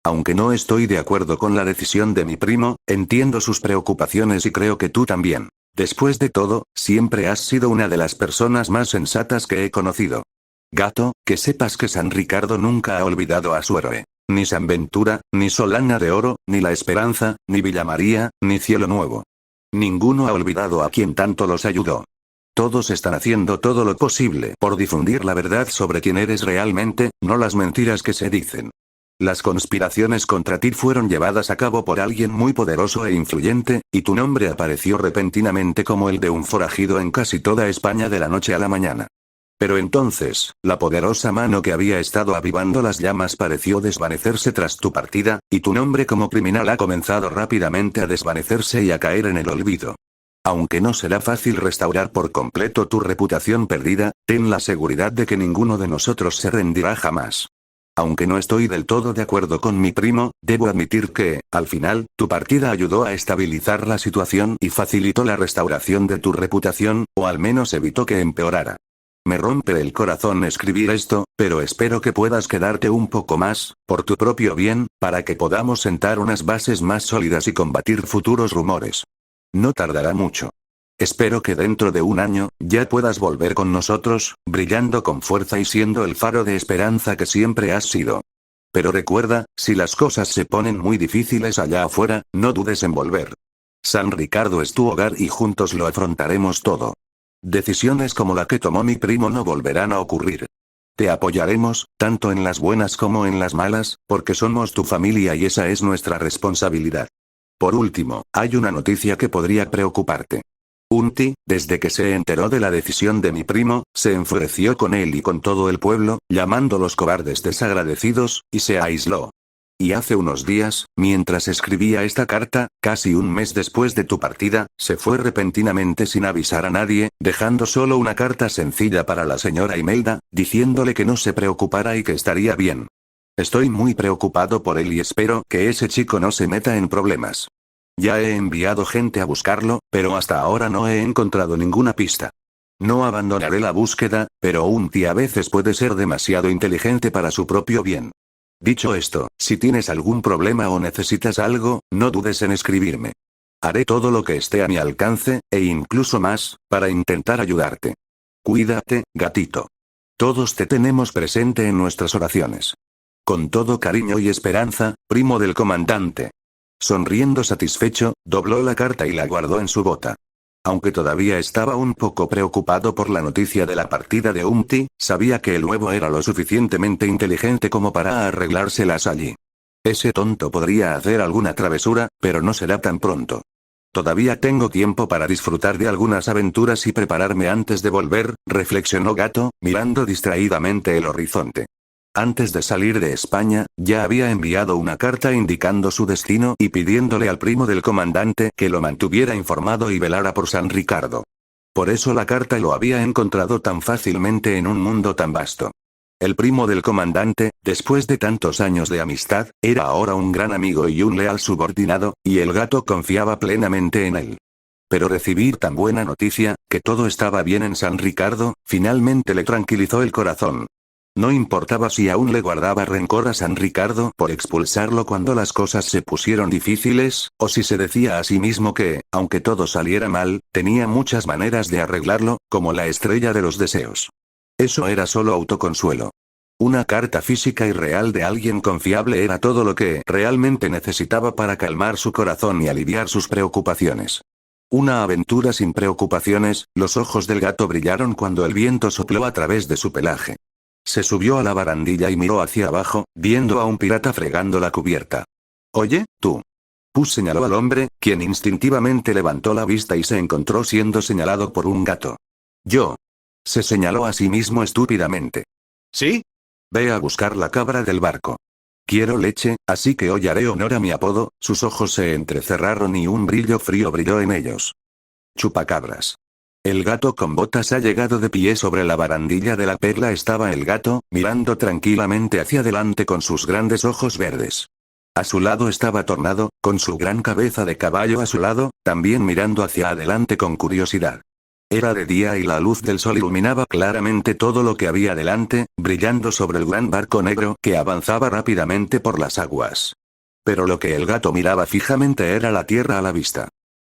Aunque no estoy de acuerdo con la decisión de mi primo, entiendo sus preocupaciones y creo que tú también. Después de todo, siempre has sido una de las personas más sensatas que he conocido. Gato, que sepas que San Ricardo nunca ha olvidado a su héroe. Ni San Ventura, ni Solana de Oro, ni La Esperanza, ni Villa María, ni Cielo Nuevo. Ninguno ha olvidado a quien tanto los ayudó. Todos están haciendo todo lo posible por difundir la verdad sobre quién eres realmente, no las mentiras que se dicen. Las conspiraciones contra ti fueron llevadas a cabo por alguien muy poderoso e influyente, y tu nombre apareció repentinamente como el de un forajido en casi toda España de la noche a la mañana. Pero entonces, la poderosa mano que había estado avivando las llamas pareció desvanecerse tras tu partida, y tu nombre como criminal ha comenzado rápidamente a desvanecerse y a caer en el olvido. Aunque no será fácil restaurar por completo tu reputación perdida, ten la seguridad de que ninguno de nosotros se rendirá jamás. Aunque no estoy del todo de acuerdo con mi primo, debo admitir que, al final, tu partida ayudó a estabilizar la situación y facilitó la restauración de tu reputación, o al menos evitó que empeorara. Me rompe el corazón escribir esto, pero espero que puedas quedarte un poco más, por tu propio bien, para que podamos sentar unas bases más sólidas y combatir futuros rumores. No tardará mucho. Espero que dentro de un año, ya puedas volver con nosotros, brillando con fuerza y siendo el faro de esperanza que siempre has sido. Pero recuerda, si las cosas se ponen muy difíciles allá afuera, no dudes en volver. San Ricardo es tu hogar y juntos lo afrontaremos todo. Decisiones como la que tomó mi primo no volverán a ocurrir. Te apoyaremos, tanto en las buenas como en las malas, porque somos tu familia y esa es nuestra responsabilidad. Por último, hay una noticia que podría preocuparte. Unti, desde que se enteró de la decisión de mi primo, se enfureció con él y con todo el pueblo, llamándolos cobardes desagradecidos, y se aisló. Y hace unos días, mientras escribía esta carta, casi un mes después de tu partida, se fue repentinamente sin avisar a nadie, dejando solo una carta sencilla para la señora Imelda, diciéndole que no se preocupara y que estaría bien. Estoy muy preocupado por él y espero que ese chico no se meta en problemas. Ya he enviado gente a buscarlo, pero hasta ahora no he encontrado ninguna pista. No abandonaré la búsqueda, pero Unti a veces puede ser demasiado inteligente para su propio bien. Dicho esto, si tienes algún problema o necesitas algo, no dudes en escribirme. Haré todo lo que esté a mi alcance, e incluso más, para intentar ayudarte. Cuídate, gatito. Todos te tenemos presente en nuestras oraciones. Con todo cariño y esperanza, primo del comandante. Sonriendo satisfecho, dobló la carta y la guardó en su bota. Aunque todavía estaba un poco preocupado por la noticia de la partida de Unti, sabía que el nuevo era lo suficientemente inteligente como para arreglárselas allí. Ese tonto podría hacer alguna travesura, pero no será tan pronto. Todavía tengo tiempo para disfrutar de algunas aventuras y prepararme antes de volver, reflexionó Gato, mirando distraídamente el horizonte. Antes de salir de España, ya había enviado una carta indicando su destino y pidiéndole al primo del comandante que lo mantuviera informado y velara por San Ricardo. Por eso la carta lo había encontrado tan fácilmente en un mundo tan vasto. El primo del comandante, después de tantos años de amistad, era ahora un gran amigo y un leal subordinado, y el gato confiaba plenamente en él. Pero recibir tan buena noticia, que todo estaba bien en San Ricardo, finalmente le tranquilizó el corazón. No importaba si aún le guardaba rencor a San Ricardo por expulsarlo cuando las cosas se pusieron difíciles, o si se decía a sí mismo que, aunque todo saliera mal, tenía muchas maneras de arreglarlo, como la estrella de los deseos. Eso era solo autoconsuelo. Una carta física y real de alguien confiable era todo lo que realmente necesitaba para calmar su corazón y aliviar sus preocupaciones. Una aventura sin preocupaciones. Los ojos del gato brillaron cuando el viento sopló a través de su pelaje. Se subió a la barandilla y miró hacia abajo, viendo a un pirata fregando la cubierta. «Oye, tú». Pus señaló al hombre, quien instintivamente levantó la vista y se encontró siendo señalado por un gato. «Yo». Se señaló a sí mismo estúpidamente. «¿Sí? Ve a buscar la cabra del barco. Quiero leche, así que hoy haré honor a mi apodo». Sus ojos se entrecerraron y un brillo frío brilló en ellos. «Chupacabras». El gato con botas ha llegado de pie sobre la barandilla de la perla. Estaba el gato, mirando tranquilamente hacia adelante con sus grandes ojos verdes. A su lado estaba Tornado, con su gran cabeza de caballo a su lado, también mirando hacia adelante con curiosidad. Era de día y la luz del sol iluminaba claramente todo lo que había delante, brillando sobre el gran barco negro que avanzaba rápidamente por las aguas. Pero lo que el gato miraba fijamente era la tierra a la vista.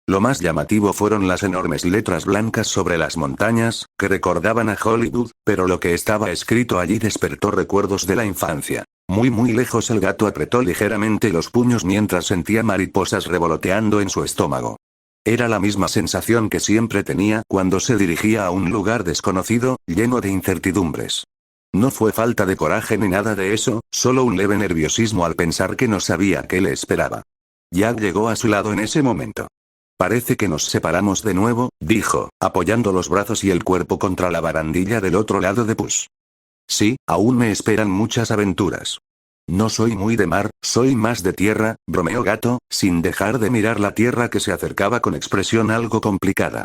Lo más llamativo fueron las enormes letras blancas sobre las montañas, que recordaban a Hollywood, pero lo que estaba escrito allí despertó recuerdos de la infancia. Muy lejos el gato apretó ligeramente los puños mientras sentía mariposas revoloteando en su estómago. Era la misma sensación que siempre tenía cuando se dirigía a un lugar desconocido, lleno de incertidumbres. No fue falta de coraje ni nada de eso, solo un leve nerviosismo al pensar que no sabía qué le esperaba. Jack llegó a su lado en ese momento. Parece que nos separamos de nuevo, dijo, apoyando los brazos y el cuerpo contra la barandilla del otro lado de Puss. Sí, aún me esperan muchas aventuras. No soy muy de mar, soy más de tierra, bromeó Gato, sin dejar de mirar la tierra que se acercaba con expresión algo complicada.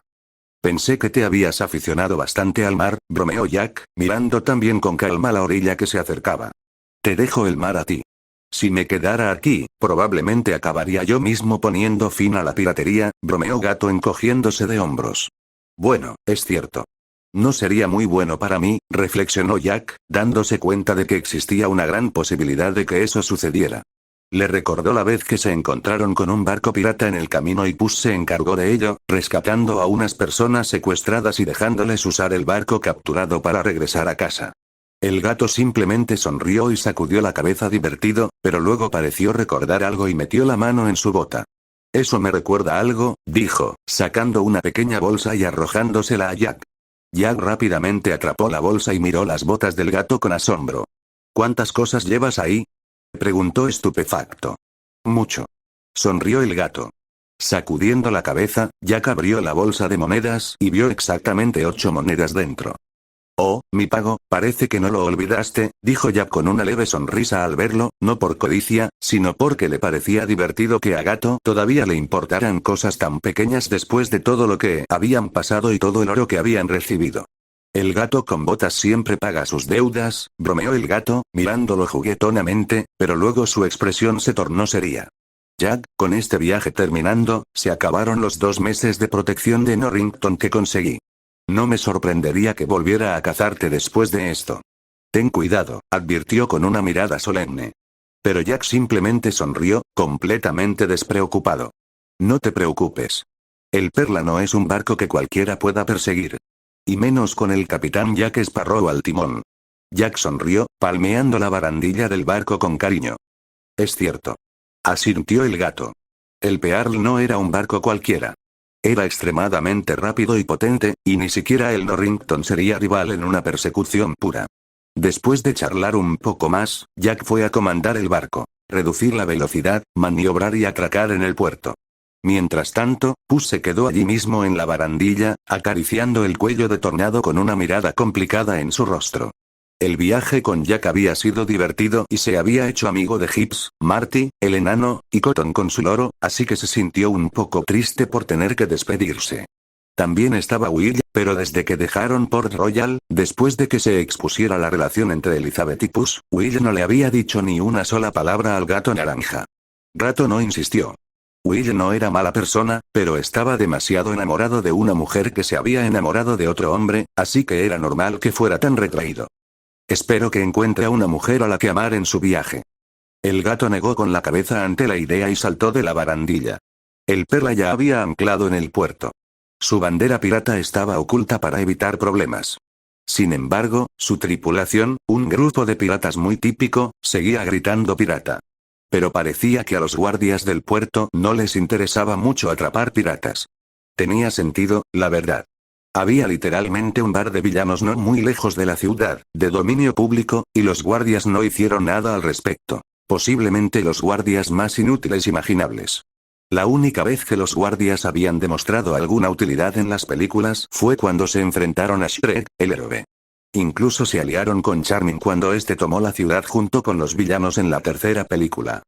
Pensé que te habías aficionado bastante al mar, bromeó Jack, mirando también con calma la orilla que se acercaba. Te dejo el mar a ti. Si me quedara aquí, probablemente acabaría yo mismo poniendo fin a la piratería, bromeó Gato encogiéndose de hombros. Bueno, es cierto. No sería muy bueno para mí, reflexionó Jack, dándose cuenta de que existía una gran posibilidad de que eso sucediera. Le recordó la vez que se encontraron con un barco pirata en el camino y Puss se encargó de ello, rescatando a unas personas secuestradas y dejándoles usar el barco capturado para regresar a casa. El gato simplemente sonrió y sacudió la cabeza divertido, pero luego pareció recordar algo y metió la mano en su bota. Eso me recuerda algo, dijo, sacando una pequeña bolsa y arrojándosela a Jack. Jack rápidamente atrapó la bolsa y miró las botas del gato con asombro. ¿Cuántas cosas llevas ahí?, preguntó estupefacto. Mucho. Sonrió el gato. Sacudiendo la cabeza, Jack abrió la bolsa de monedas y vio exactamente 8 monedas dentro. Oh, mi pago, parece que no lo olvidaste, dijo Jack con una leve sonrisa al verlo, no por codicia, sino porque le parecía divertido que a Gato todavía le importaran cosas tan pequeñas después de todo lo que habían pasado y todo el oro que habían recibido. El gato con botas siempre paga sus deudas, bromeó el gato, mirándolo juguetonamente, pero luego su expresión se tornó seria. Jack, con este viaje terminando, se acabaron los 2 meses de protección de Norrington que conseguí. No me sorprendería que volviera a cazarte después de esto. Ten cuidado, advirtió con una mirada solemne. Pero Jack simplemente sonrió, completamente despreocupado. No te preocupes. El Perla no es un barco que cualquiera pueda perseguir. Y menos con el capitán Jack Sparrow al timón. Jack sonrió, palmeando la barandilla del barco con cariño. Es cierto. Asintió el gato. El Pearl no era un barco cualquiera. Era extremadamente rápido y potente, y ni siquiera el Norrington sería rival en una persecución pura. Después de charlar un poco más, Jack fue a comandar el barco, reducir la velocidad, maniobrar y atracar en el puerto. Mientras tanto, Puss se quedó allí mismo en la barandilla, acariciando el cuello de Tornado con una mirada complicada en su rostro. El viaje con Jack había sido divertido y se había hecho amigo de Gibbs, Marty, el enano, y Cotton con su loro, así que se sintió un poco triste por tener que despedirse. También estaba Will, pero desde que dejaron Port Royal, después de que se expusiera la relación entre Elizabeth y Puss, Will no le había dicho ni una sola palabra al gato naranja. Gato no insistió. Will no era mala persona, pero estaba demasiado enamorado de una mujer que se había enamorado de otro hombre, así que era normal que fuera tan retraído. Espero que encuentre a una mujer a la que amar en su viaje. El gato negó con la cabeza ante la idea y saltó de la barandilla. El Perla ya había anclado en el puerto. Su bandera pirata estaba oculta para evitar problemas. Sin embargo, su tripulación, un grupo de piratas muy típico, seguía gritando pirata. Pero parecía que a los guardias del puerto no les interesaba mucho atrapar piratas. Tenía sentido, la verdad. Había literalmente un bar de villanos no muy lejos de la ciudad, de dominio público, y los guardias no hicieron nada al respecto. Posiblemente los guardias más inútiles imaginables. La única vez que los guardias habían demostrado alguna utilidad en las películas fue cuando se enfrentaron a Shrek, el héroe. Incluso se aliaron con Charming cuando este tomó la ciudad junto con los villanos en la tercera película.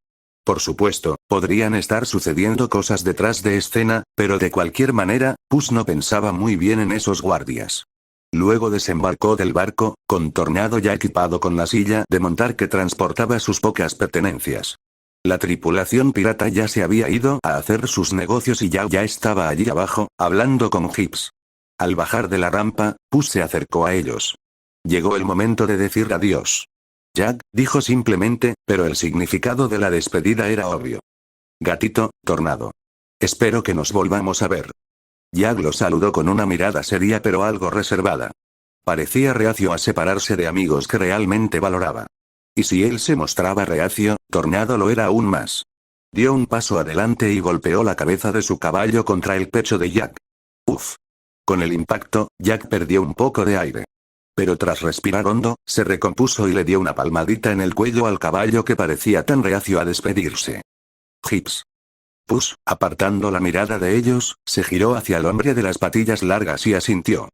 Por supuesto, podrían estar sucediendo cosas detrás de escena, pero de cualquier manera, Puss no pensaba muy bien en esos guardias. Luego desembarcó del barco, con Tornado ya equipado con la silla de montar que transportaba sus pocas pertenencias. La tripulación pirata ya se había ido a hacer sus negocios y ya estaba allí abajo, hablando con Gibbs. Al bajar de la rampa, Puss se acercó a ellos. Llegó el momento de decir adiós. Jack, dijo simplemente, pero el significado de la despedida era obvio. Gatito, Tornado. Espero que nos volvamos a ver. Jack lo saludó con una mirada seria pero algo reservada. Parecía reacio a separarse de amigos que realmente valoraba. Y si él se mostraba reacio, Tornado lo era aún más. Dio un paso adelante y golpeó la cabeza de su caballo contra el pecho de Jack. Uf. Con el impacto, Jack perdió un poco de aire. Pero tras respirar hondo, se recompuso y le dio una palmadita en el cuello al caballo que parecía tan reacio a despedirse. Hips. Puss, apartando la mirada de ellos, se giró hacia el hombre de las patillas largas y asintió.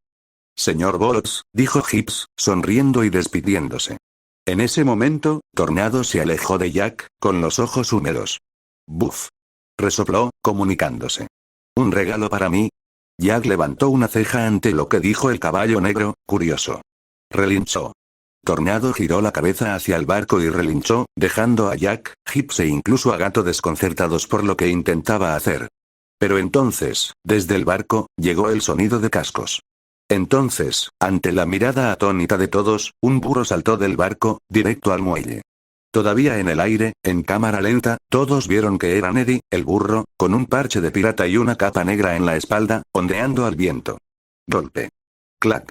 Señor Bolos, dijo Hips, sonriendo y despidiéndose. En ese momento, Tornado se alejó de Jack, con los ojos húmedos. Buf. Resopló, comunicándose. ¿Un regalo para mí? Jack levantó una ceja ante lo que dijo el caballo negro, curioso. Relinchó. Tornado giró la cabeza hacia el barco y relinchó, dejando a Jack, Hips e incluso a Gato desconcertados por lo que intentaba hacer. Pero entonces, desde el barco, llegó el sonido de cascos. Entonces, ante la mirada atónita de todos, un burro saltó del barco, directo al muelle. Todavía en el aire, en cámara lenta, todos vieron que era Neddy, el burro, con un parche de pirata y una capa negra en la espalda, ondeando al viento. Golpe. Clac.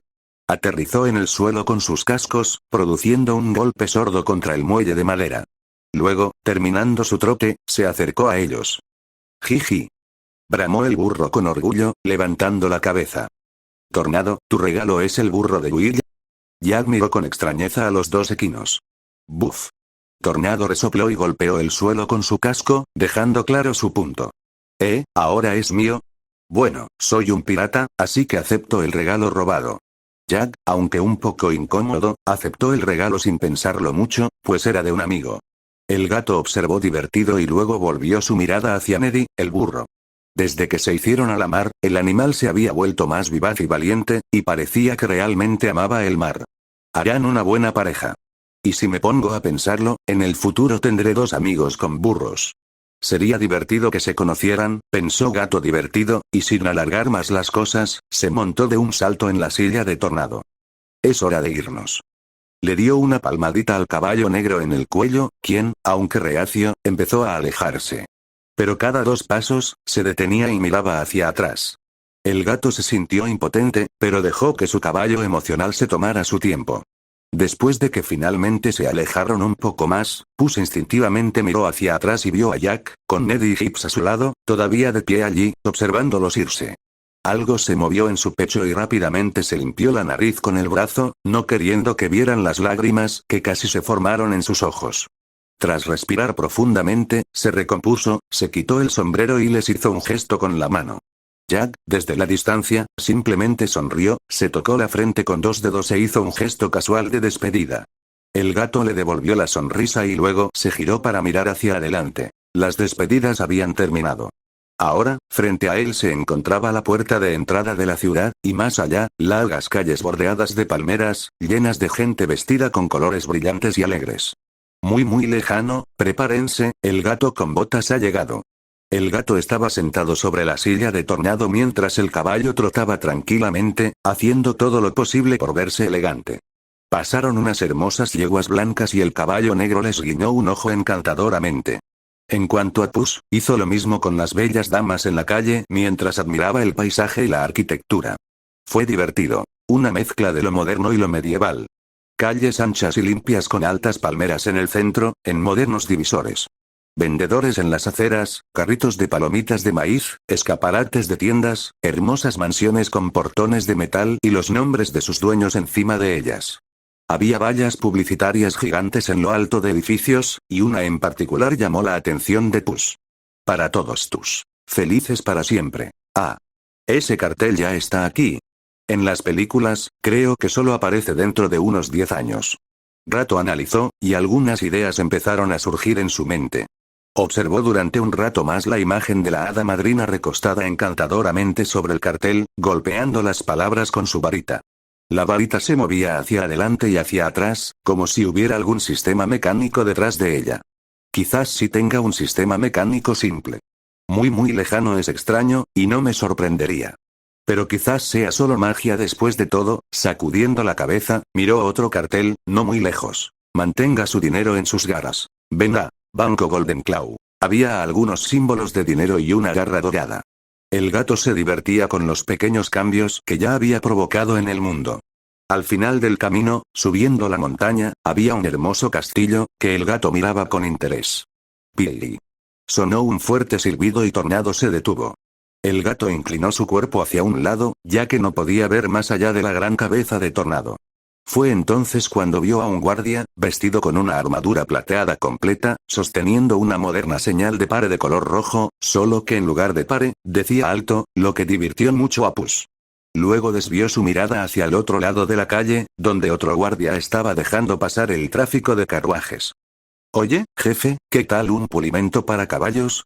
Aterrizó en el suelo con sus cascos, produciendo un golpe sordo contra el muelle de madera. Luego, terminando su trote, se acercó a ellos. Jiji. Bramó el burro con orgullo, levantando la cabeza. Tornado, tu regalo es el burro de Will. Jack miró con extrañeza a los dos equinos. Buf. Tornado resopló y golpeó el suelo con su casco, dejando claro su punto. ¿Ahora es mío? Bueno, soy un pirata, así que acepto el regalo robado. Jack, aunque un poco incómodo, aceptó el regalo sin pensarlo mucho, pues era de un amigo. El gato observó divertido y luego volvió su mirada hacia Neddy, el burro. Desde que se hicieron a la mar, el animal se había vuelto más vivaz y valiente, y parecía que realmente amaba el mar. Harán una buena pareja. Y si me pongo a pensarlo, en el futuro tendré dos amigos con burros. Sería divertido que se conocieran, pensó Gato divertido, y sin alargar más las cosas, se montó de un salto en la silla de Tornado. Es hora de irnos. Le dio una palmadita al caballo negro en el cuello, quien, aunque reacio, empezó a alejarse. Pero cada 2 pasos, se detenía y miraba hacia atrás. El gato se sintió impotente, pero dejó que su caballo emocional se tomara su tiempo. Después de que finalmente se alejaron un poco más, Puss instintivamente miró hacia atrás y vio a Jack, con Neddy y Hips a su lado, todavía de pie allí, observándolos irse. Algo se movió en su pecho y rápidamente se limpió la nariz con el brazo, no queriendo que vieran las lágrimas que casi se formaron en sus ojos. Tras respirar profundamente, se recompuso, se quitó el sombrero y les hizo un gesto con la mano. Jack, desde la distancia, simplemente sonrió, se tocó la frente con 2 dedos e hizo un gesto casual de despedida. El gato le devolvió la sonrisa y luego se giró para mirar hacia adelante. Las despedidas habían terminado. Ahora, frente a él se encontraba la puerta de entrada de la ciudad, y más allá, largas calles bordeadas de palmeras, llenas de gente vestida con colores brillantes y alegres. Muy lejano, prepárense, el gato con botas ha llegado. El gato estaba sentado sobre la silla de Tornado mientras el caballo trotaba tranquilamente, haciendo todo lo posible por verse elegante. Pasaron unas hermosas yeguas blancas y el caballo negro les guiñó un ojo encantadoramente. En cuanto a Puss, hizo lo mismo con las bellas damas en la calle mientras admiraba el paisaje y la arquitectura. Fue divertido, una mezcla de lo moderno y lo medieval. Calles anchas y limpias con altas palmeras en el centro, en modernos divisores. Vendedores en las aceras, carritos de palomitas de maíz, escaparates de tiendas, hermosas mansiones con portones de metal y los nombres de sus dueños encima de ellas. Había vallas publicitarias gigantes en lo alto de edificios, y una en particular llamó la atención de Puss. Para todos tus felices para siempre. Ah. Ese cartel ya está aquí. En las películas, creo que solo aparece dentro de unos 10 años. Gato analizó, y algunas ideas empezaron a surgir en su mente. Observó durante un rato más la imagen de la hada madrina recostada encantadoramente sobre el cartel, golpeando las palabras con su varita. La varita se movía hacia adelante y hacia atrás, como si hubiera algún sistema mecánico detrás de ella. Quizás sí tenga un sistema mecánico simple. Muy lejano es extraño, y no me sorprendería. Pero quizás sea solo magia después de todo, sacudiendo la cabeza, miró otro cartel, no muy lejos. Mantenga su dinero en sus garras. Venga, Banco Golden Claw. Había algunos símbolos de dinero y una garra dorada. El gato se divertía con los pequeños cambios que ya había provocado en el mundo. Al final del camino, subiendo la montaña, había un hermoso castillo, que el gato miraba con interés. Pili. Sonó un fuerte silbido y Tornado se detuvo. El gato inclinó su cuerpo hacia un lado, ya que no podía ver más allá de la gran cabeza de Tornado. Fue entonces cuando vio a un guardia, vestido con una armadura plateada completa, sosteniendo una moderna señal de pare de color rojo, solo que en lugar de pare, decía alto, lo que divirtió mucho a Puss. Luego desvió su mirada hacia el otro lado de la calle, donde otro guardia estaba dejando pasar el tráfico de carruajes. «Oye, jefe, ¿qué tal un pulimento para caballos?».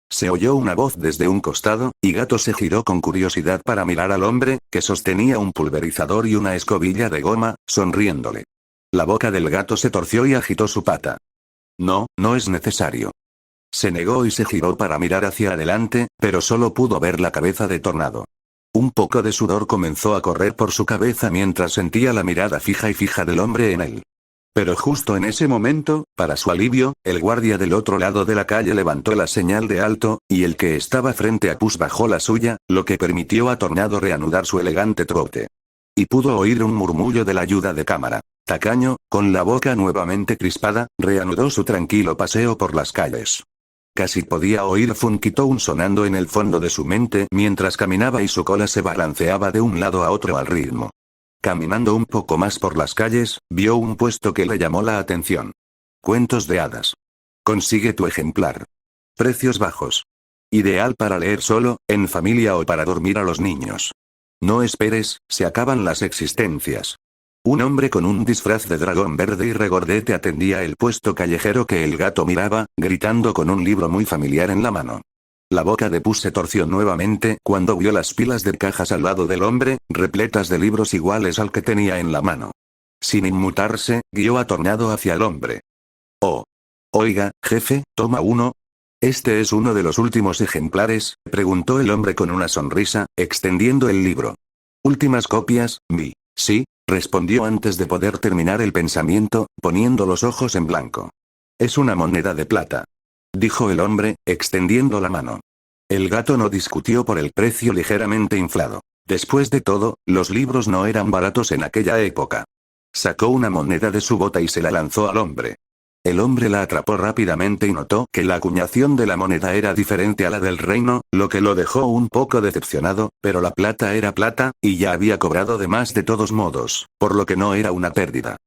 Se oyó una voz desde un costado, y Gato se giró con curiosidad para mirar al hombre, que sostenía un pulverizador y una escobilla de goma, sonriéndole. La boca del gato se torció y agitó su pata. «No, no es necesario». Se negó y se giró para mirar hacia adelante, pero solo pudo ver la cabeza de Tornado. Un poco de sudor comenzó a correr por su cabeza mientras sentía la mirada fija y fija del hombre en él. Pero justo en ese momento, para su alivio, el guardia del otro lado de la calle levantó la señal de alto, y el que estaba frente a Puss bajó la suya, lo que permitió a Tornado reanudar su elegante trote. Y pudo oír un murmullo de la ayuda de cámara. Tacaño, con la boca nuevamente crispada, reanudó su tranquilo paseo por las calles. Casi podía oír Funky Town sonando en el fondo de su mente mientras caminaba y su cola se balanceaba de un lado a otro al ritmo. Caminando un poco más por las calles, vio un puesto que le llamó la atención. Cuentos de hadas. Consigue tu ejemplar. Precios bajos. Ideal para leer solo, en familia o para dormir a los niños. No esperes, se acaban las existencias. Un hombre con un disfraz de dragón verde y regordete atendía el puesto callejero que el gato miraba, gritando con un libro muy familiar en la mano. La boca de Puss se torció nuevamente cuando vio las pilas de cajas al lado del hombre, repletas de libros iguales al que tenía en la mano. Sin inmutarse, guió a Tornado hacia el hombre. «Oh. Oiga, jefe, toma uno». «¿Este es uno de los últimos ejemplares?», preguntó el hombre con una sonrisa, extendiendo el libro. «Últimas copias, mi». «Sí», respondió antes de poder terminar el pensamiento, poniendo los ojos en blanco. «Es una moneda de plata», dijo el hombre, extendiendo la mano. El gato no discutió por el precio ligeramente inflado. Después de todo, los libros no eran baratos en aquella época. Sacó una moneda de su bota y se la lanzó al hombre. El hombre la atrapó rápidamente y notó que la acuñación de la moneda era diferente a la del reino, lo que lo dejó un poco decepcionado, pero la plata era plata, y ya había cobrado de más de todos modos, por lo que no era una pérdida.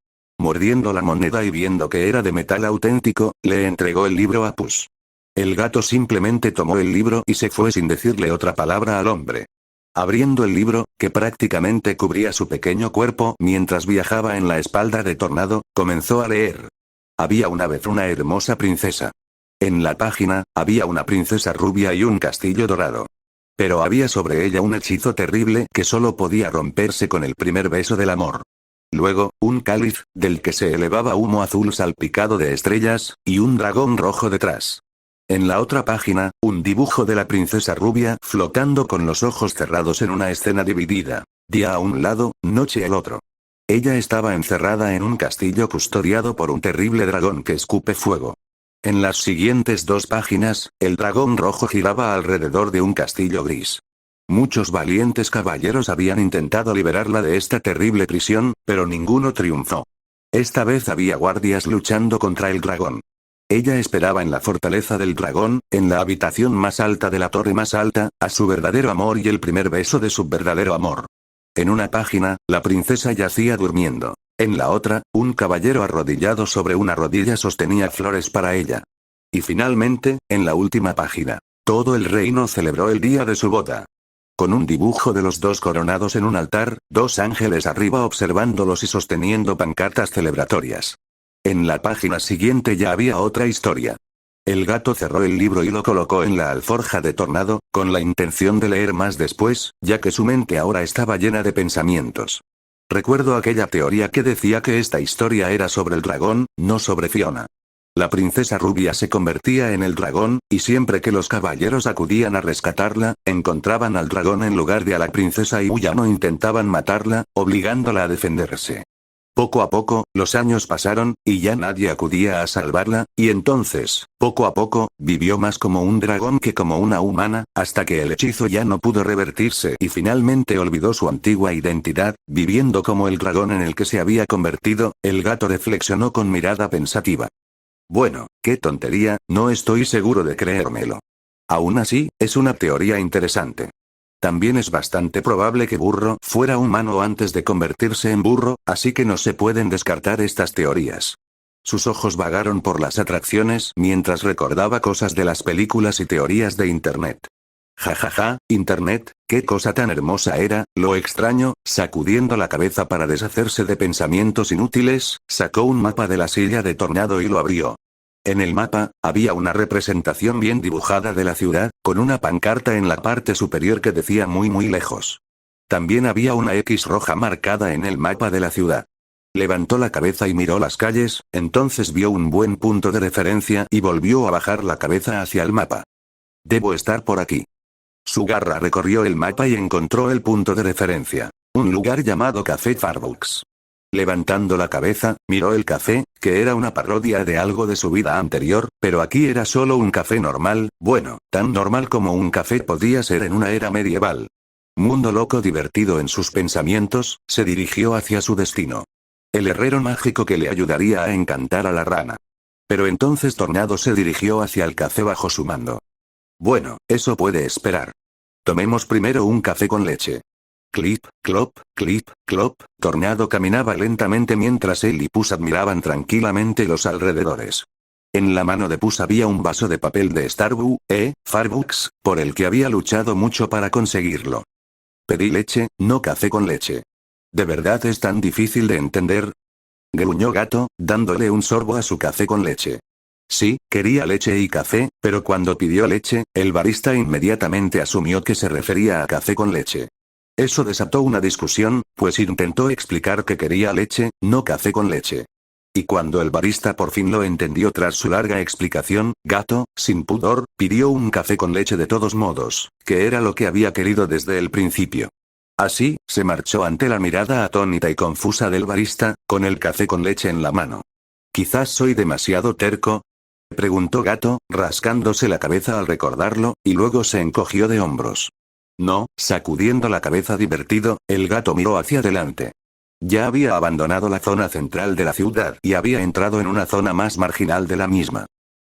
Mordiendo la moneda y viendo que era de metal auténtico, le entregó el libro a Puss. El gato simplemente tomó el libro y se fue sin decirle otra palabra al hombre. Abriendo el libro, que prácticamente cubría su pequeño cuerpo mientras viajaba en la espalda de Tornado, comenzó a leer. Había una vez una hermosa princesa. En la página, había una princesa rubia y un castillo dorado. Pero había sobre ella un hechizo terrible que solo podía romperse con el primer beso del amor. Luego, un cáliz, del que se elevaba humo azul salpicado de estrellas, y un dragón rojo detrás. En la otra página, un dibujo de la princesa rubia flotando con los ojos cerrados en una escena dividida. Día a un lado, noche al otro. Ella estaba encerrada en un castillo custodiado por un terrible dragón que escupe fuego. En las siguientes dos páginas, el dragón rojo giraba alrededor de un castillo gris. Muchos valientes caballeros habían intentado liberarla de esta terrible prisión, pero ninguno triunfó. Esta vez había guardias luchando contra el dragón. Ella esperaba en la fortaleza del dragón, en la habitación más alta de la torre más alta, a su verdadero amor y el primer beso de su verdadero amor. En una página, la princesa yacía durmiendo. En la otra, un caballero arrodillado sobre una rodilla sostenía flores para ella. Y finalmente, en la última página, todo el reino celebró el día de su boda. Con un dibujo de los dos coronados en un altar, dos ángeles arriba observándolos y sosteniendo pancartas celebratorias. En la página siguiente ya había otra historia. El gato cerró el libro y lo colocó en la alforja de Tornado, con la intención de leer más después, ya que su mente ahora estaba llena de pensamientos. Recuerdo aquella teoría que decía que esta historia era sobre el dragón, no sobre Fiona. La princesa rubia se convertía en el dragón, y siempre que los caballeros acudían a rescatarla, encontraban al dragón en lugar de a la princesa y ya no intentaban matarla, obligándola a defenderse. Poco a poco, los años pasaron, y ya nadie acudía a salvarla, y entonces, poco a poco, vivió más como un dragón que como una humana, hasta que el hechizo ya no pudo revertirse y finalmente olvidó su antigua identidad, viviendo como el dragón en el que se había convertido. El gato reflexionó con mirada pensativa. Bueno, qué tontería, no estoy seguro de creérmelo. Aún así, es una teoría interesante. También es bastante probable que Burro fuera humano antes de convertirse en burro, así que no se pueden descartar estas teorías. Sus ojos vagaron por las atracciones mientras recordaba cosas de las películas y teorías de Internet. Jajaja, Internet, qué cosa tan hermosa era, lo extraño. Sacudiendo la cabeza para deshacerse de pensamientos inútiles, sacó un mapa de la silla de tornado y lo abrió. En el mapa, había una representación bien dibujada de la ciudad, con una pancarta en la parte superior que decía muy lejos. También había una X roja marcada en el mapa de la ciudad. Levantó la cabeza y miró las calles, entonces vio un buen punto de referencia y volvió a bajar la cabeza hacia el mapa. Debo estar por aquí. Su garra recorrió el mapa y encontró el punto de referencia. Un lugar llamado Café Farbucks. Levantando la cabeza, miró el café, que era una parodia de algo de su vida anterior, pero aquí era solo un café normal, bueno, tan normal como un café podía ser en una era medieval. Mundo loco divertido en sus pensamientos, se dirigió hacia su destino. El herrero mágico que le ayudaría a encantar a la rana. Pero entonces Tornado se dirigió hacia el café bajo su mando. Bueno, eso puede esperar. Tomemos primero un café con leche. Clip, clop, Tornado caminaba lentamente mientras él y Puss admiraban tranquilamente los alrededores. En la mano de Puss había un vaso de papel de Farbucks, por el que había luchado mucho para conseguirlo. Pedí leche, no café con leche. ¿De verdad es tan difícil de entender? Gruñó Gato, dándole un sorbo a su café con leche. Sí, quería leche y café, pero cuando pidió leche, el barista inmediatamente asumió que se refería a café con leche. Eso desató una discusión, pues intentó explicar que quería leche, no café con leche. Y cuando el barista por fin lo entendió tras su larga explicación, Gato, sin pudor, pidió un café con leche de todos modos, que era lo que había querido desde el principio. Así, se marchó ante la mirada atónita y confusa del barista, con el café con leche en la mano. ¿Quizás soy demasiado terco?, preguntó Gato, rascándose la cabeza al recordarlo, y luego se encogió de hombros. No, sacudiendo la cabeza divertido, el gato miró hacia adelante. Ya había abandonado la zona central de la ciudad y había entrado en una zona más marginal de la misma.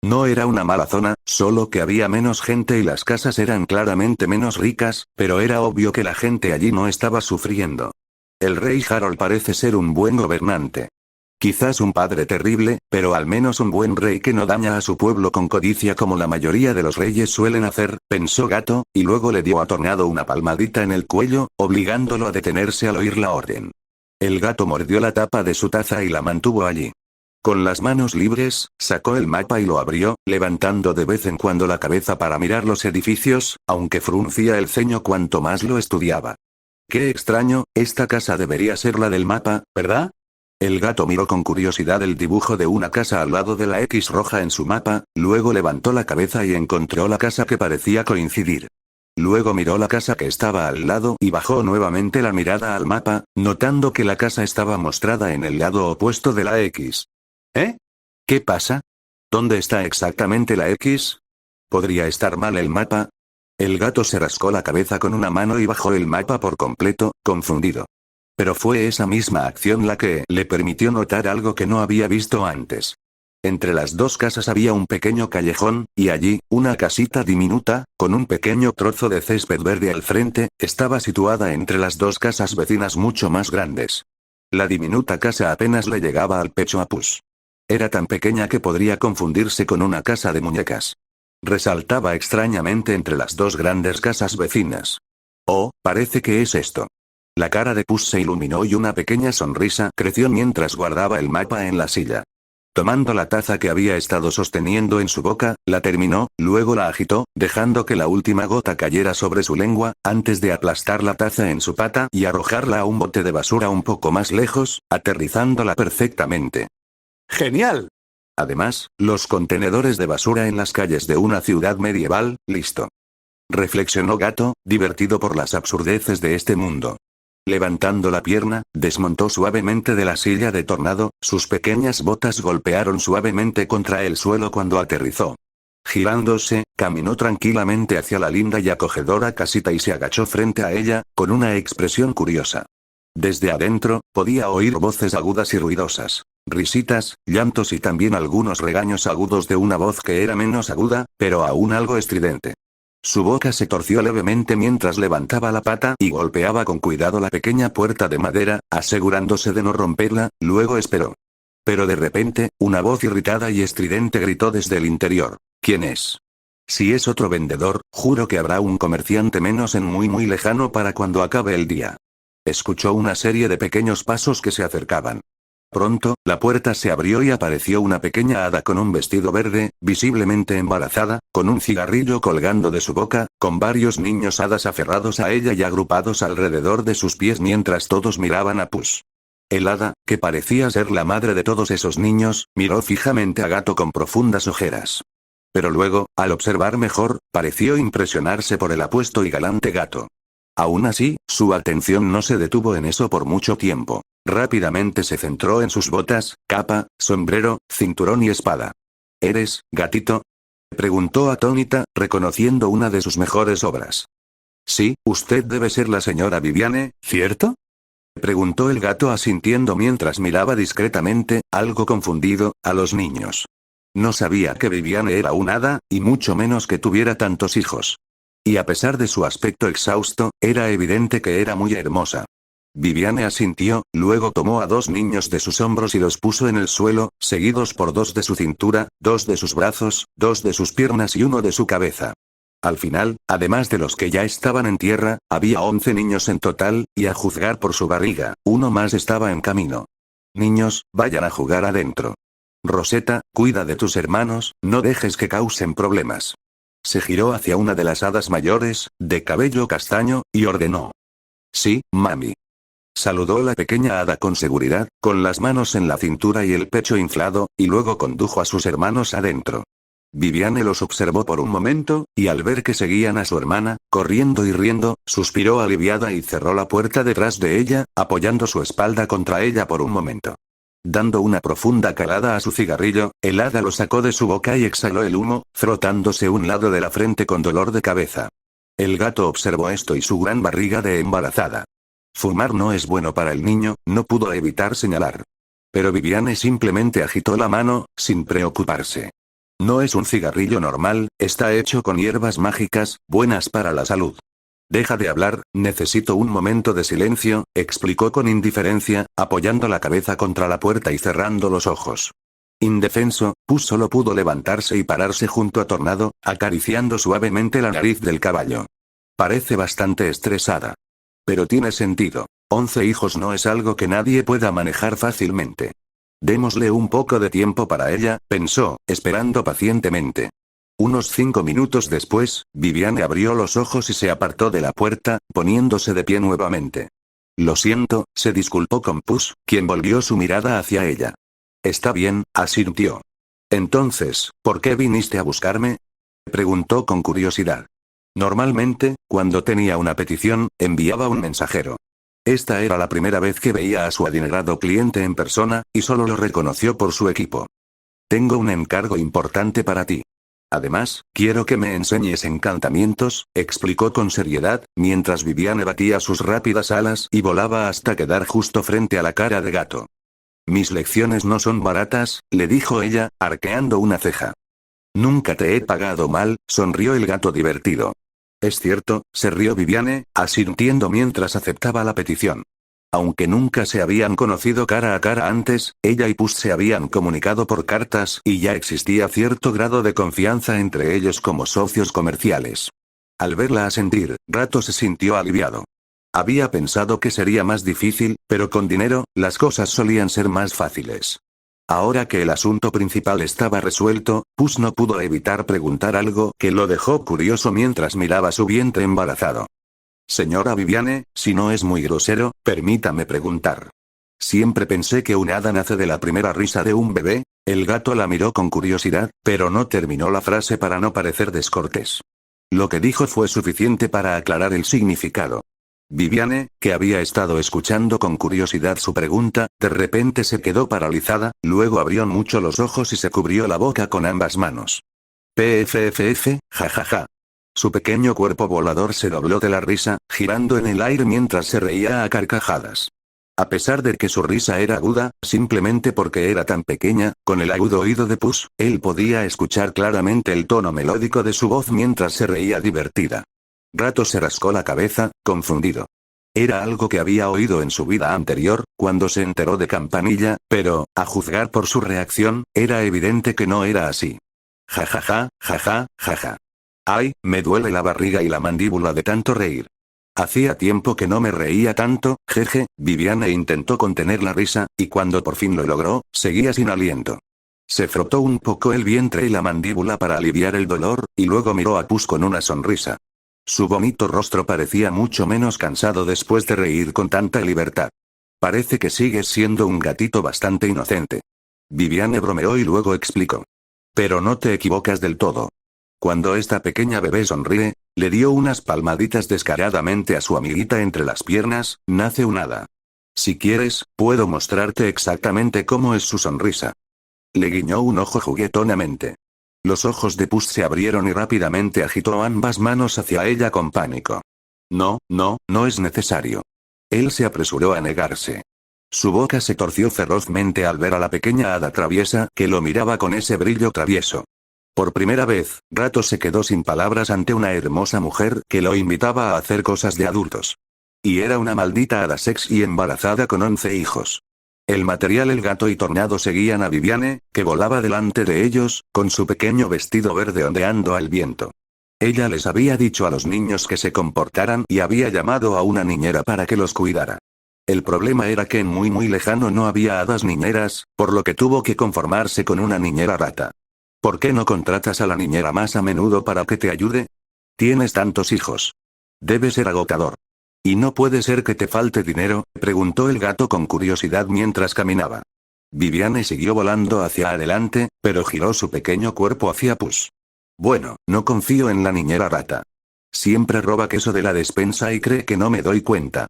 No era una mala zona, solo que había menos gente y las casas eran claramente menos ricas, pero era obvio que la gente allí no estaba sufriendo. El rey Harold parece ser un buen gobernante. Quizás un padre terrible, pero al menos un buen rey que no daña a su pueblo con codicia como la mayoría de los reyes suelen hacer, pensó Gato, y luego le dio a Tornado una palmadita en el cuello, obligándolo a detenerse al oír la orden. El gato mordió la tapa de su taza y la mantuvo allí. Con las manos libres, sacó el mapa y lo abrió, levantando de vez en cuando la cabeza para mirar los edificios, aunque fruncía el ceño cuanto más lo estudiaba. Qué extraño, esta casa debería ser la del mapa, ¿verdad? El gato miró con curiosidad el dibujo de una casa al lado de la X roja en su mapa, luego levantó la cabeza y encontró la casa que parecía coincidir. Luego miró la casa que estaba al lado y bajó nuevamente la mirada al mapa, notando que la casa estaba mostrada en el lado opuesto de la X. ¿Eh? ¿Qué pasa? ¿Dónde está exactamente la X? ¿Podría estar mal el mapa? El gato se rascó la cabeza con una mano y bajó el mapa por completo, confundido. Pero fue esa misma acción la que le permitió notar algo que no había visto antes. Entre las dos casas había un pequeño callejón, y allí, una casita diminuta, con un pequeño trozo de césped verde al frente, estaba situada entre las dos casas vecinas mucho más grandes. La diminuta casa apenas le llegaba al pecho a Puss. Era tan pequeña que podría confundirse con una casa de muñecas. Resaltaba extrañamente entre las dos grandes casas vecinas. Oh, parece que es esto. La cara de Puss se iluminó y una pequeña sonrisa creció mientras guardaba el mapa en la silla. Tomando la taza que había estado sosteniendo en su boca, la terminó, luego la agitó, dejando que la última gota cayera sobre su lengua, antes de aplastar la taza en su pata y arrojarla a un bote de basura un poco más lejos, aterrizándola perfectamente. ¡Genial! Además, los contenedores de basura en las calles de una ciudad medieval, listo. Reflexionó Gato, divertido por las absurdeces de este mundo. Levantando la pierna, desmontó suavemente de la silla de tornado, sus pequeñas botas golpearon suavemente contra el suelo cuando aterrizó. Girándose, caminó tranquilamente hacia la linda y acogedora casita y se agachó frente a ella, con una expresión curiosa. Desde adentro, podía oír voces agudas y ruidosas. Risitas, llantos y también algunos regaños agudos de una voz que era menos aguda, pero aún algo estridente. Su boca se torció levemente mientras levantaba la pata y golpeaba con cuidado la pequeña puerta de madera, asegurándose de no romperla, luego esperó. Pero de repente, una voz irritada y estridente gritó desde el interior. ¿Quién es? Si es otro vendedor, juro que habrá un comerciante menos en muy lejano para cuando acabe el día. Escuchó una serie de pequeños pasos que se acercaban. Pronto, la puerta se abrió y apareció una pequeña hada con un vestido verde, visiblemente embarazada, con un cigarrillo colgando de su boca, con varios niños hadas aferrados a ella y agrupados alrededor de sus pies mientras todos miraban a Puss. El hada, que parecía ser la madre de todos esos niños, miró fijamente a Gato con profundas ojeras. Pero luego, al observar mejor, pareció impresionarse por el apuesto y galante Gato. Aún así, su atención no se detuvo en eso por mucho tiempo. Rápidamente se centró en sus botas, capa, sombrero, cinturón y espada. ¿Eres, gatito? Preguntó atónita, reconociendo una de sus mejores obras. Sí, usted debe ser la señora Viviane, ¿cierto? Preguntó el gato asintiendo mientras miraba discretamente, algo confundido, a los niños. No sabía que Viviane era un hada, y mucho menos que tuviera tantos hijos. Y a pesar de su aspecto exhausto, era evidente que era muy hermosa. Viviane asintió, luego tomó a 2 niños de sus hombros y los puso en el suelo, seguidos por 2 de su cintura, 2 de sus brazos, 2 de sus piernas y 1 de su cabeza. Al final, además de los que ya estaban en tierra, había 11 niños en total, y a juzgar por su barriga, uno más estaba en camino. Niños, vayan a jugar adentro. Rosetta, cuida de tus hermanos, no dejes que causen problemas. Se giró hacia una de las hadas mayores, de cabello castaño, y ordenó. Sí, mami. Saludó la pequeña hada con seguridad, con las manos en la cintura y el pecho inflado, y luego condujo a sus hermanos adentro. Viviane los observó por un momento, y al ver que seguían a su hermana, corriendo y riendo, suspiró aliviada y cerró la puerta detrás de ella, apoyando su espalda contra ella por un momento. Dando una profunda calada a su cigarrillo, el hada lo sacó de su boca y exhaló el humo, frotándose un lado de la frente con dolor de cabeza. El gato observó esto y su gran barriga de embarazada. Fumar no es bueno para el niño, no pudo evitar señalar. Pero Viviane simplemente agitó la mano, sin preocuparse. No es un cigarrillo normal, está hecho con hierbas mágicas, buenas para la salud. Deja de hablar, necesito un momento de silencio, explicó con indiferencia, apoyando la cabeza contra la puerta y cerrando los ojos. Indefenso, Puss solo pudo levantarse y pararse junto a Tornado, acariciando suavemente la nariz del caballo. Parece bastante estresada. Pero tiene sentido. 11 hijos no es algo que nadie pueda manejar fácilmente. Démosle un poco de tiempo para ella, pensó, esperando pacientemente. Unos 5 minutos después, Viviane abrió los ojos y se apartó de la puerta, poniéndose de pie nuevamente. Lo siento, se disculpó con Puss, quien volvió su mirada hacia ella. Está bien, asintió. Entonces, ¿por qué viniste a buscarme? Preguntó con curiosidad. Normalmente, cuando tenía una petición, enviaba un mensajero. Esta era la primera vez que veía a su adinerado cliente en persona, y solo lo reconoció por su equipo. Tengo un encargo importante para ti. Además, quiero que me enseñes encantamientos, explicó con seriedad, mientras Viviane batía sus rápidas alas y volaba hasta quedar justo frente a la cara de Gato. Mis lecciones no son baratas, le dijo ella, arqueando una ceja. Nunca te he pagado mal, sonrió el gato divertido. Es cierto, se rió Viviane, asintiendo mientras aceptaba la petición. Aunque nunca se habían conocido cara a cara antes, ella y Puss se habían comunicado por cartas y ya existía cierto grado de confianza entre ellos como socios comerciales. Al verla asentir, Gato se sintió aliviado. Había pensado que sería más difícil, pero con dinero, las cosas solían ser más fáciles. Ahora que el asunto principal estaba resuelto, Puss no pudo evitar preguntar algo que lo dejó curioso mientras miraba su vientre embarazado. Señora Viviane, si no es muy grosero, permítame preguntar. Siempre pensé que un hada nace de la primera risa de un bebé. El gato la miró con curiosidad, pero no terminó la frase para no parecer descortés. Lo que dijo fue suficiente para aclarar el significado. Viviane, que había estado escuchando con curiosidad su pregunta, de repente se quedó paralizada, luego abrió mucho los ojos y se cubrió la boca con ambas manos. PFFF, jajaja. Su pequeño cuerpo volador se dobló de la risa, girando en el aire mientras se reía a carcajadas. A pesar de que su risa era aguda, simplemente porque era tan pequeña, con el agudo oído de Puss, él podía escuchar claramente el tono melódico de su voz mientras se reía divertida. Gato se rascó la cabeza, confundido. Era algo que había oído en su vida anterior, cuando se enteró de Campanilla, pero, a juzgar por su reacción, era evidente que no era así. Jajaja, jaja, jaja. Ay, me duele la barriga y la mandíbula de tanto reír. Hacía tiempo que no me reía tanto, jeje. Viviane intentó contener la risa, y cuando por fin lo logró, seguía sin aliento. Se frotó un poco el vientre y la mandíbula para aliviar el dolor, y luego miró a Puss con una sonrisa. Su bonito rostro parecía mucho menos cansado después de reír con tanta libertad. Parece que sigues siendo un gatito bastante inocente. Viviane bromeó y luego explicó. Pero no te equivocas del todo. Cuando esta pequeña bebé sonríe, le dio unas palmaditas descaradamente a su amiguita entre las piernas, nace un hada. Si quieres, puedo mostrarte exactamente cómo es su sonrisa. Le guiñó un ojo juguetonamente. Los ojos de Puss se abrieron y rápidamente agitó ambas manos hacia ella con pánico. No, no, no es necesario. Él se apresuró a negarse. Su boca se torció ferozmente al ver a la pequeña hada traviesa que lo miraba con ese brillo travieso. Por primera vez, Gato se quedó sin palabras ante una hermosa mujer que lo invitaba a hacer cosas de adultos. Y era una maldita hada sexy y embarazada con 11 hijos. El material El Gato y Tornado seguían a Viviane, que volaba delante de ellos, con su pequeño vestido verde ondeando al viento. Ella les había dicho a los niños que se comportaran y había llamado a una niñera para que los cuidara. El problema era que en muy lejano no había hadas niñeras, por lo que tuvo que conformarse con una niñera rata. ¿Por qué no contratas a la niñera más a menudo para que te ayude? Tienes tantos hijos. Debe ser agotador. ¿Y no puede ser que te falte dinero?, preguntó el gato con curiosidad mientras caminaba. Viviane siguió volando hacia adelante, pero giró su pequeño cuerpo hacia Puss. Bueno, no confío en la niñera rata. Siempre roba queso de la despensa y cree que no me doy cuenta.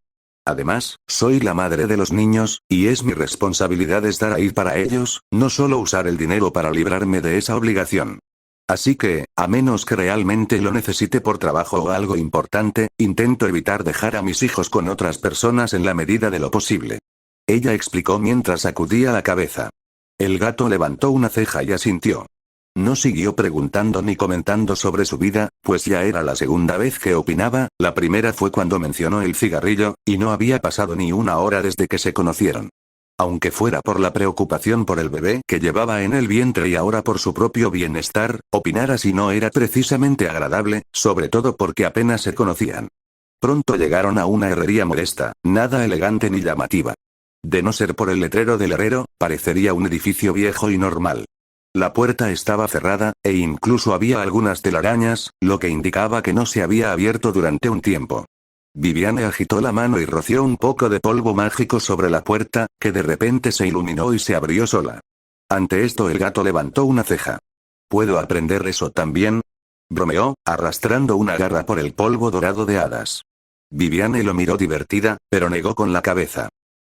Además, soy la madre de los niños, y es mi responsabilidad estar ahí para ellos, no solo usar el dinero para librarme de esa obligación. Así que, a menos que realmente lo necesite por trabajo o algo importante, intento evitar dejar a mis hijos con otras personas en la medida de lo posible. Ella explicó mientras sacudía la cabeza. El gato levantó una ceja y asintió. No siguió preguntando ni comentando sobre su vida, pues ya era la segunda vez que opinaba, la primera fue cuando mencionó el cigarrillo, y no había pasado ni una hora desde que se conocieron. Aunque fuera por la preocupación por el bebé que llevaba en el vientre y ahora por su propio bienestar, opinar así no era precisamente agradable, sobre todo porque apenas se conocían. Pronto llegaron a una herrería modesta, nada elegante ni llamativa. De no ser por el letrero del herrero, parecería un edificio viejo y normal. La puerta estaba cerrada, e incluso había algunas telarañas, lo que indicaba que no se había abierto durante un tiempo. Viviane agitó la mano y roció un poco de polvo mágico sobre la puerta, que de repente se iluminó y se abrió sola. Ante esto el gato levantó una ceja. ¿Puedo aprender eso también?, bromeó, arrastrando una garra por el polvo dorado de hadas. Viviane lo miró divertida, pero negó con la cabeza.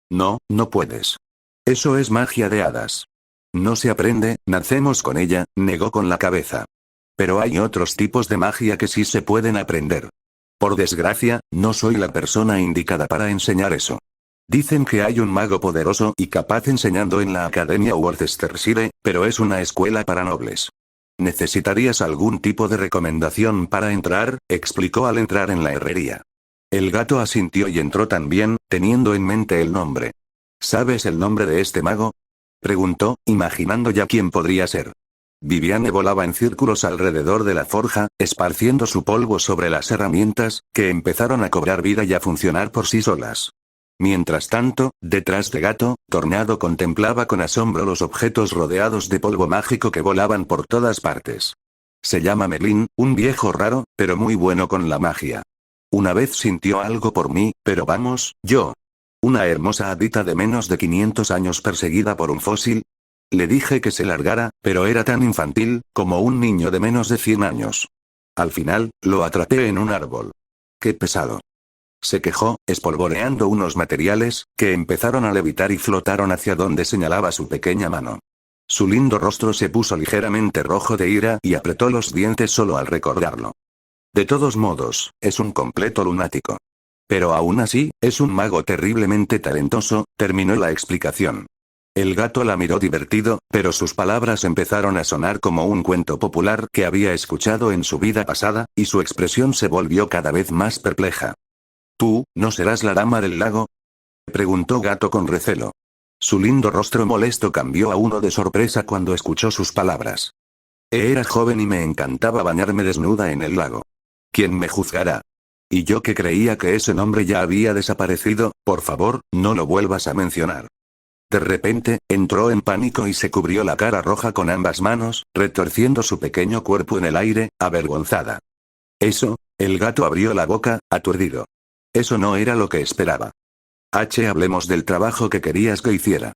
No, no puedes. Eso es magia de hadas. No se aprende, nacemos con ella, negó con la cabeza. Pero hay otros tipos de magia que sí se pueden aprender. Por desgracia, no soy la persona indicada para enseñar eso. Dicen que hay un mago poderoso y capaz enseñando en la Academia Worcestershire, pero es una escuela para nobles. ¿Necesitarías algún tipo de recomendación para entrar?, explicó al entrar en la herrería. El gato asintió y entró también, teniendo en mente el nombre. ¿Sabes el nombre de este mago?, preguntó, imaginando ya quién podría ser. Viviane volaba en círculos alrededor de la forja, esparciendo su polvo sobre las herramientas, que empezaron a cobrar vida y a funcionar por sí solas. Mientras tanto, detrás de Gato, Tornado contemplaba con asombro los objetos rodeados de polvo mágico que volaban por todas partes. Se llama Merlín, un viejo raro, pero muy bueno con la magia. Una vez sintió algo por mí, pero vamos, yo. Una hermosa hadita de menos de 500 años perseguida por un fósil. Le dije que se largara, pero era tan infantil, como un niño de menos de 100 años. Al final, lo atrapé en un árbol. ¡Qué pesado! se quejó, espolvoreando unos materiales, que empezaron a levitar y flotaron hacia donde señalaba su pequeña mano. Su lindo rostro se puso ligeramente rojo de ira y apretó los dientes solo al recordarlo. De todos modos, es un completo lunático. Pero aún así, es un mago terriblemente talentoso, terminó la explicación. El gato la miró divertido, pero sus palabras empezaron a sonar como un cuento popular que había escuchado en su vida pasada, y su expresión se volvió cada vez más perpleja. ¿Tú, no serás la dama del lago?, preguntó Gato con recelo. Su lindo rostro molesto cambió a uno de sorpresa cuando escuchó sus palabras. Era joven y me encantaba bañarme desnuda en el lago. ¿Quién me juzgará? Y yo que creía que ese nombre ya había desaparecido, por favor, no lo vuelvas a mencionar. De repente, entró en pánico y se cubrió la cara roja con ambas manos, retorciendo su pequeño cuerpo en el aire, avergonzada. Eso, el gato abrió la boca, aturdido. Eso no era lo que esperaba. Hablemos del trabajo que querías que hiciera.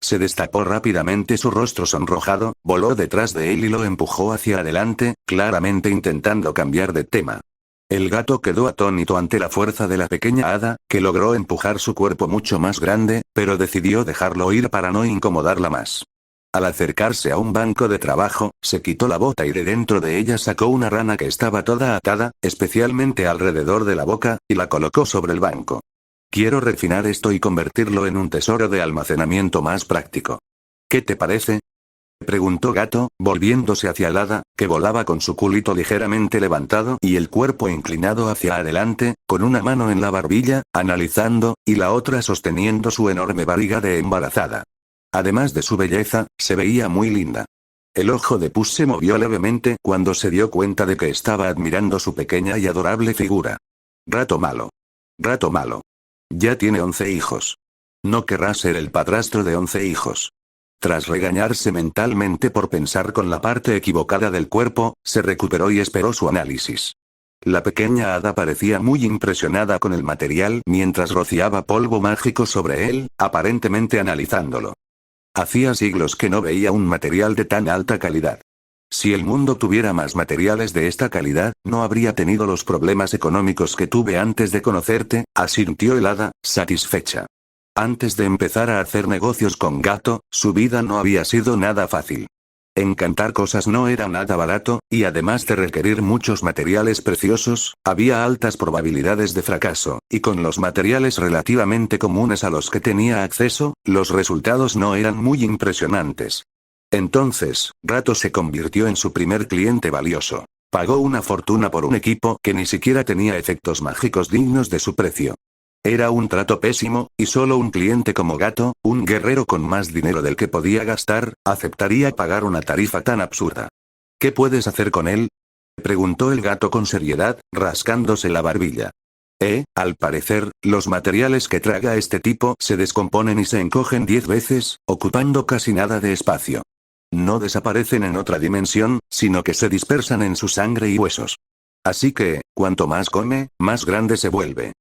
Se destapó rápidamente su rostro sonrojado, voló detrás de él y lo empujó hacia adelante, claramente intentando cambiar de tema. El gato quedó atónito ante la fuerza de la pequeña hada, que logró empujar su cuerpo mucho más grande, pero decidió dejarlo ir para no incomodarla más. Al acercarse a un banco de trabajo, se quitó la bota y de dentro de ella sacó una rana que estaba toda atada, especialmente alrededor de la boca, y la colocó sobre el banco. Quiero refinar esto y convertirlo en un tesoro de almacenamiento más práctico. ¿Qué te parece?, preguntó Gato, volviéndose hacia el hada, que volaba con su culito ligeramente levantado y el cuerpo inclinado hacia adelante, con una mano en la barbilla, analizando, y la otra sosteniendo su enorme barriga de embarazada. Además de su belleza, se veía muy linda. El ojo de Puss se movió levemente cuando se dio cuenta de que estaba admirando su pequeña y adorable figura. Rato malo. Rato malo. Ya tiene 11 hijos. No querrá ser el padrastro de 11 hijos. Tras regañarse mentalmente por pensar con la parte equivocada del cuerpo, se recuperó y esperó su análisis. La pequeña hada parecía muy impresionada con el material mientras rociaba polvo mágico sobre él, aparentemente analizándolo. Hacía siglos que no veía un material de tan alta calidad. Si el mundo tuviera más materiales de esta calidad, no habría tenido los problemas económicos que tuve antes de conocerte, asintió el hada, satisfecha. Antes de empezar a hacer negocios con Gato, su vida no había sido nada fácil. Encantar cosas no era nada barato, y además de requerir muchos materiales preciosos, había altas probabilidades de fracaso, y con los materiales relativamente comunes a los que tenía acceso, los resultados no eran muy impresionantes. Entonces, Gato se convirtió en su primer cliente valioso. Pagó una fortuna por un equipo que ni siquiera tenía efectos mágicos dignos de su precio. Era un trato pésimo, y solo un cliente como Gato, un guerrero con más dinero del que podía gastar, aceptaría pagar una tarifa tan absurda. ¿Qué puedes hacer con él?, preguntó el gato con seriedad, rascándose la barbilla. Al parecer, los materiales que traga este tipo se descomponen y se encogen 10 veces, ocupando casi nada de espacio. No desaparecen en otra dimensión, sino que se dispersan en su sangre y huesos. Así que, cuanto más come, más grande se vuelve.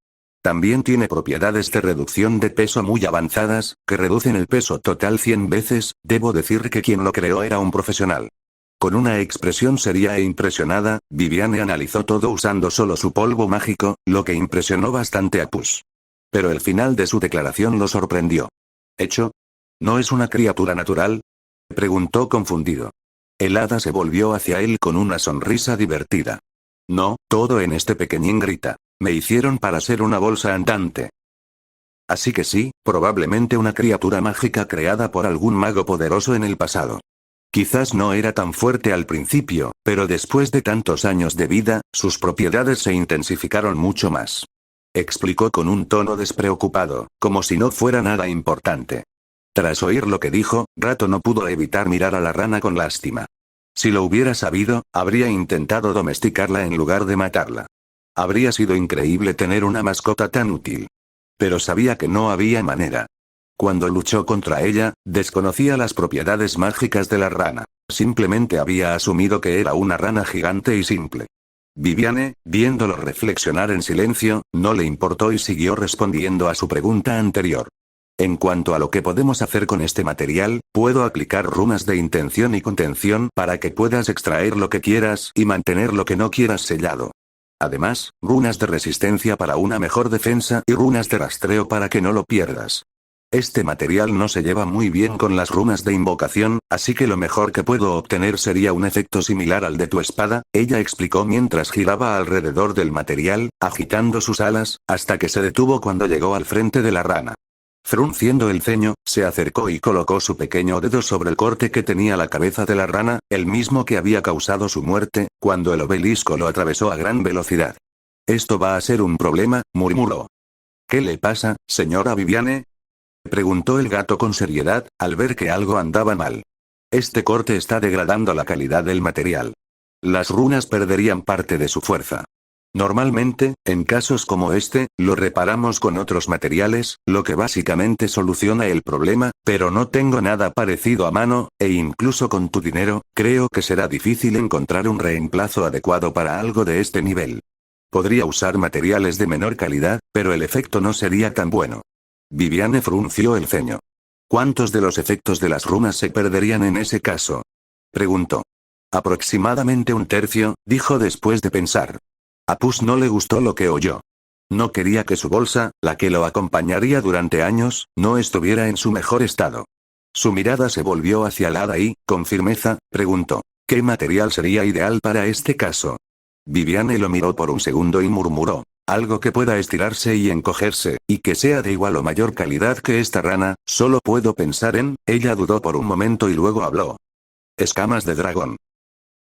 También tiene propiedades de reducción de peso muy avanzadas, que reducen el peso total 100 veces, debo decir que quien lo creó era un profesional. Con una expresión seria e impresionada, Viviane analizó todo usando solo su polvo mágico, lo que impresionó bastante a Puss. Pero el final de su declaración lo sorprendió. ¿Hecho? ¿No es una criatura natural?, preguntó confundido. El hada se volvió hacia él con una sonrisa divertida. No, todo en este pequeñín grita. Me hicieron para ser una bolsa andante. Así que sí, probablemente una criatura mágica creada por algún mago poderoso en el pasado. Quizás no era tan fuerte al principio, pero después de tantos años de vida, sus propiedades se intensificaron mucho más. Explicó con un tono despreocupado, como si no fuera nada importante. Tras oír lo que dijo, Gato no pudo evitar mirar a la rana con lástima. Si lo hubiera sabido, habría intentado domesticarla en lugar de matarla. Habría sido increíble tener una mascota tan útil. Pero sabía que no había manera. Cuando luchó contra ella, desconocía las propiedades mágicas de la rana. Simplemente había asumido que era una rana gigante y simple. Viviane, viéndolo reflexionar en silencio, no le importó y siguió respondiendo a su pregunta anterior. En cuanto a lo que podemos hacer con este material, puedo aplicar runas de intención y contención para que puedas extraer lo que quieras y mantener lo que no quieras sellado. Además, runas de resistencia para una mejor defensa y runas de rastreo para que no lo pierdas. Este material no se lleva muy bien con las runas de invocación, así que lo mejor que puedo obtener sería un efecto similar al de tu espada, ella explicó mientras giraba alrededor del material, agitando sus alas, hasta que se detuvo cuando llegó al frente de la rana. Frunciendo el ceño, se acercó y colocó su pequeño dedo sobre el corte que tenía la cabeza de la rana, el mismo que había causado su muerte, cuando el obelisco lo atravesó a gran velocidad. Esto va a ser un problema, murmuró. ¿Qué le pasa, señora Viviane? Preguntó el gato con seriedad, al ver que algo andaba mal. Este corte está degradando la calidad del material. Las runas perderían parte de su fuerza. Normalmente, en casos como este, lo reparamos con otros materiales, lo que básicamente soluciona el problema, pero no tengo nada parecido a mano, e incluso con tu dinero, creo que será difícil encontrar un reemplazo adecuado para algo de este nivel. Podría usar materiales de menor calidad, pero el efecto no sería tan bueno. Viviane frunció el ceño. ¿Cuántos de los efectos de las runas se perderían en ese caso? Preguntó. Aproximadamente un tercio, dijo después de pensar. A Puss no le gustó lo que oyó. No quería que su bolsa, la que lo acompañaría durante años, no estuviera en su mejor estado. Su mirada se volvió hacia el hada y, con firmeza, preguntó. ¿Qué material sería ideal para este caso? Viviane lo miró por un segundo y murmuró. Algo que pueda estirarse y encogerse, y que sea de igual o mayor calidad que esta rana, solo puedo pensar en, ella dudó por un momento y luego habló. Escamas de dragón.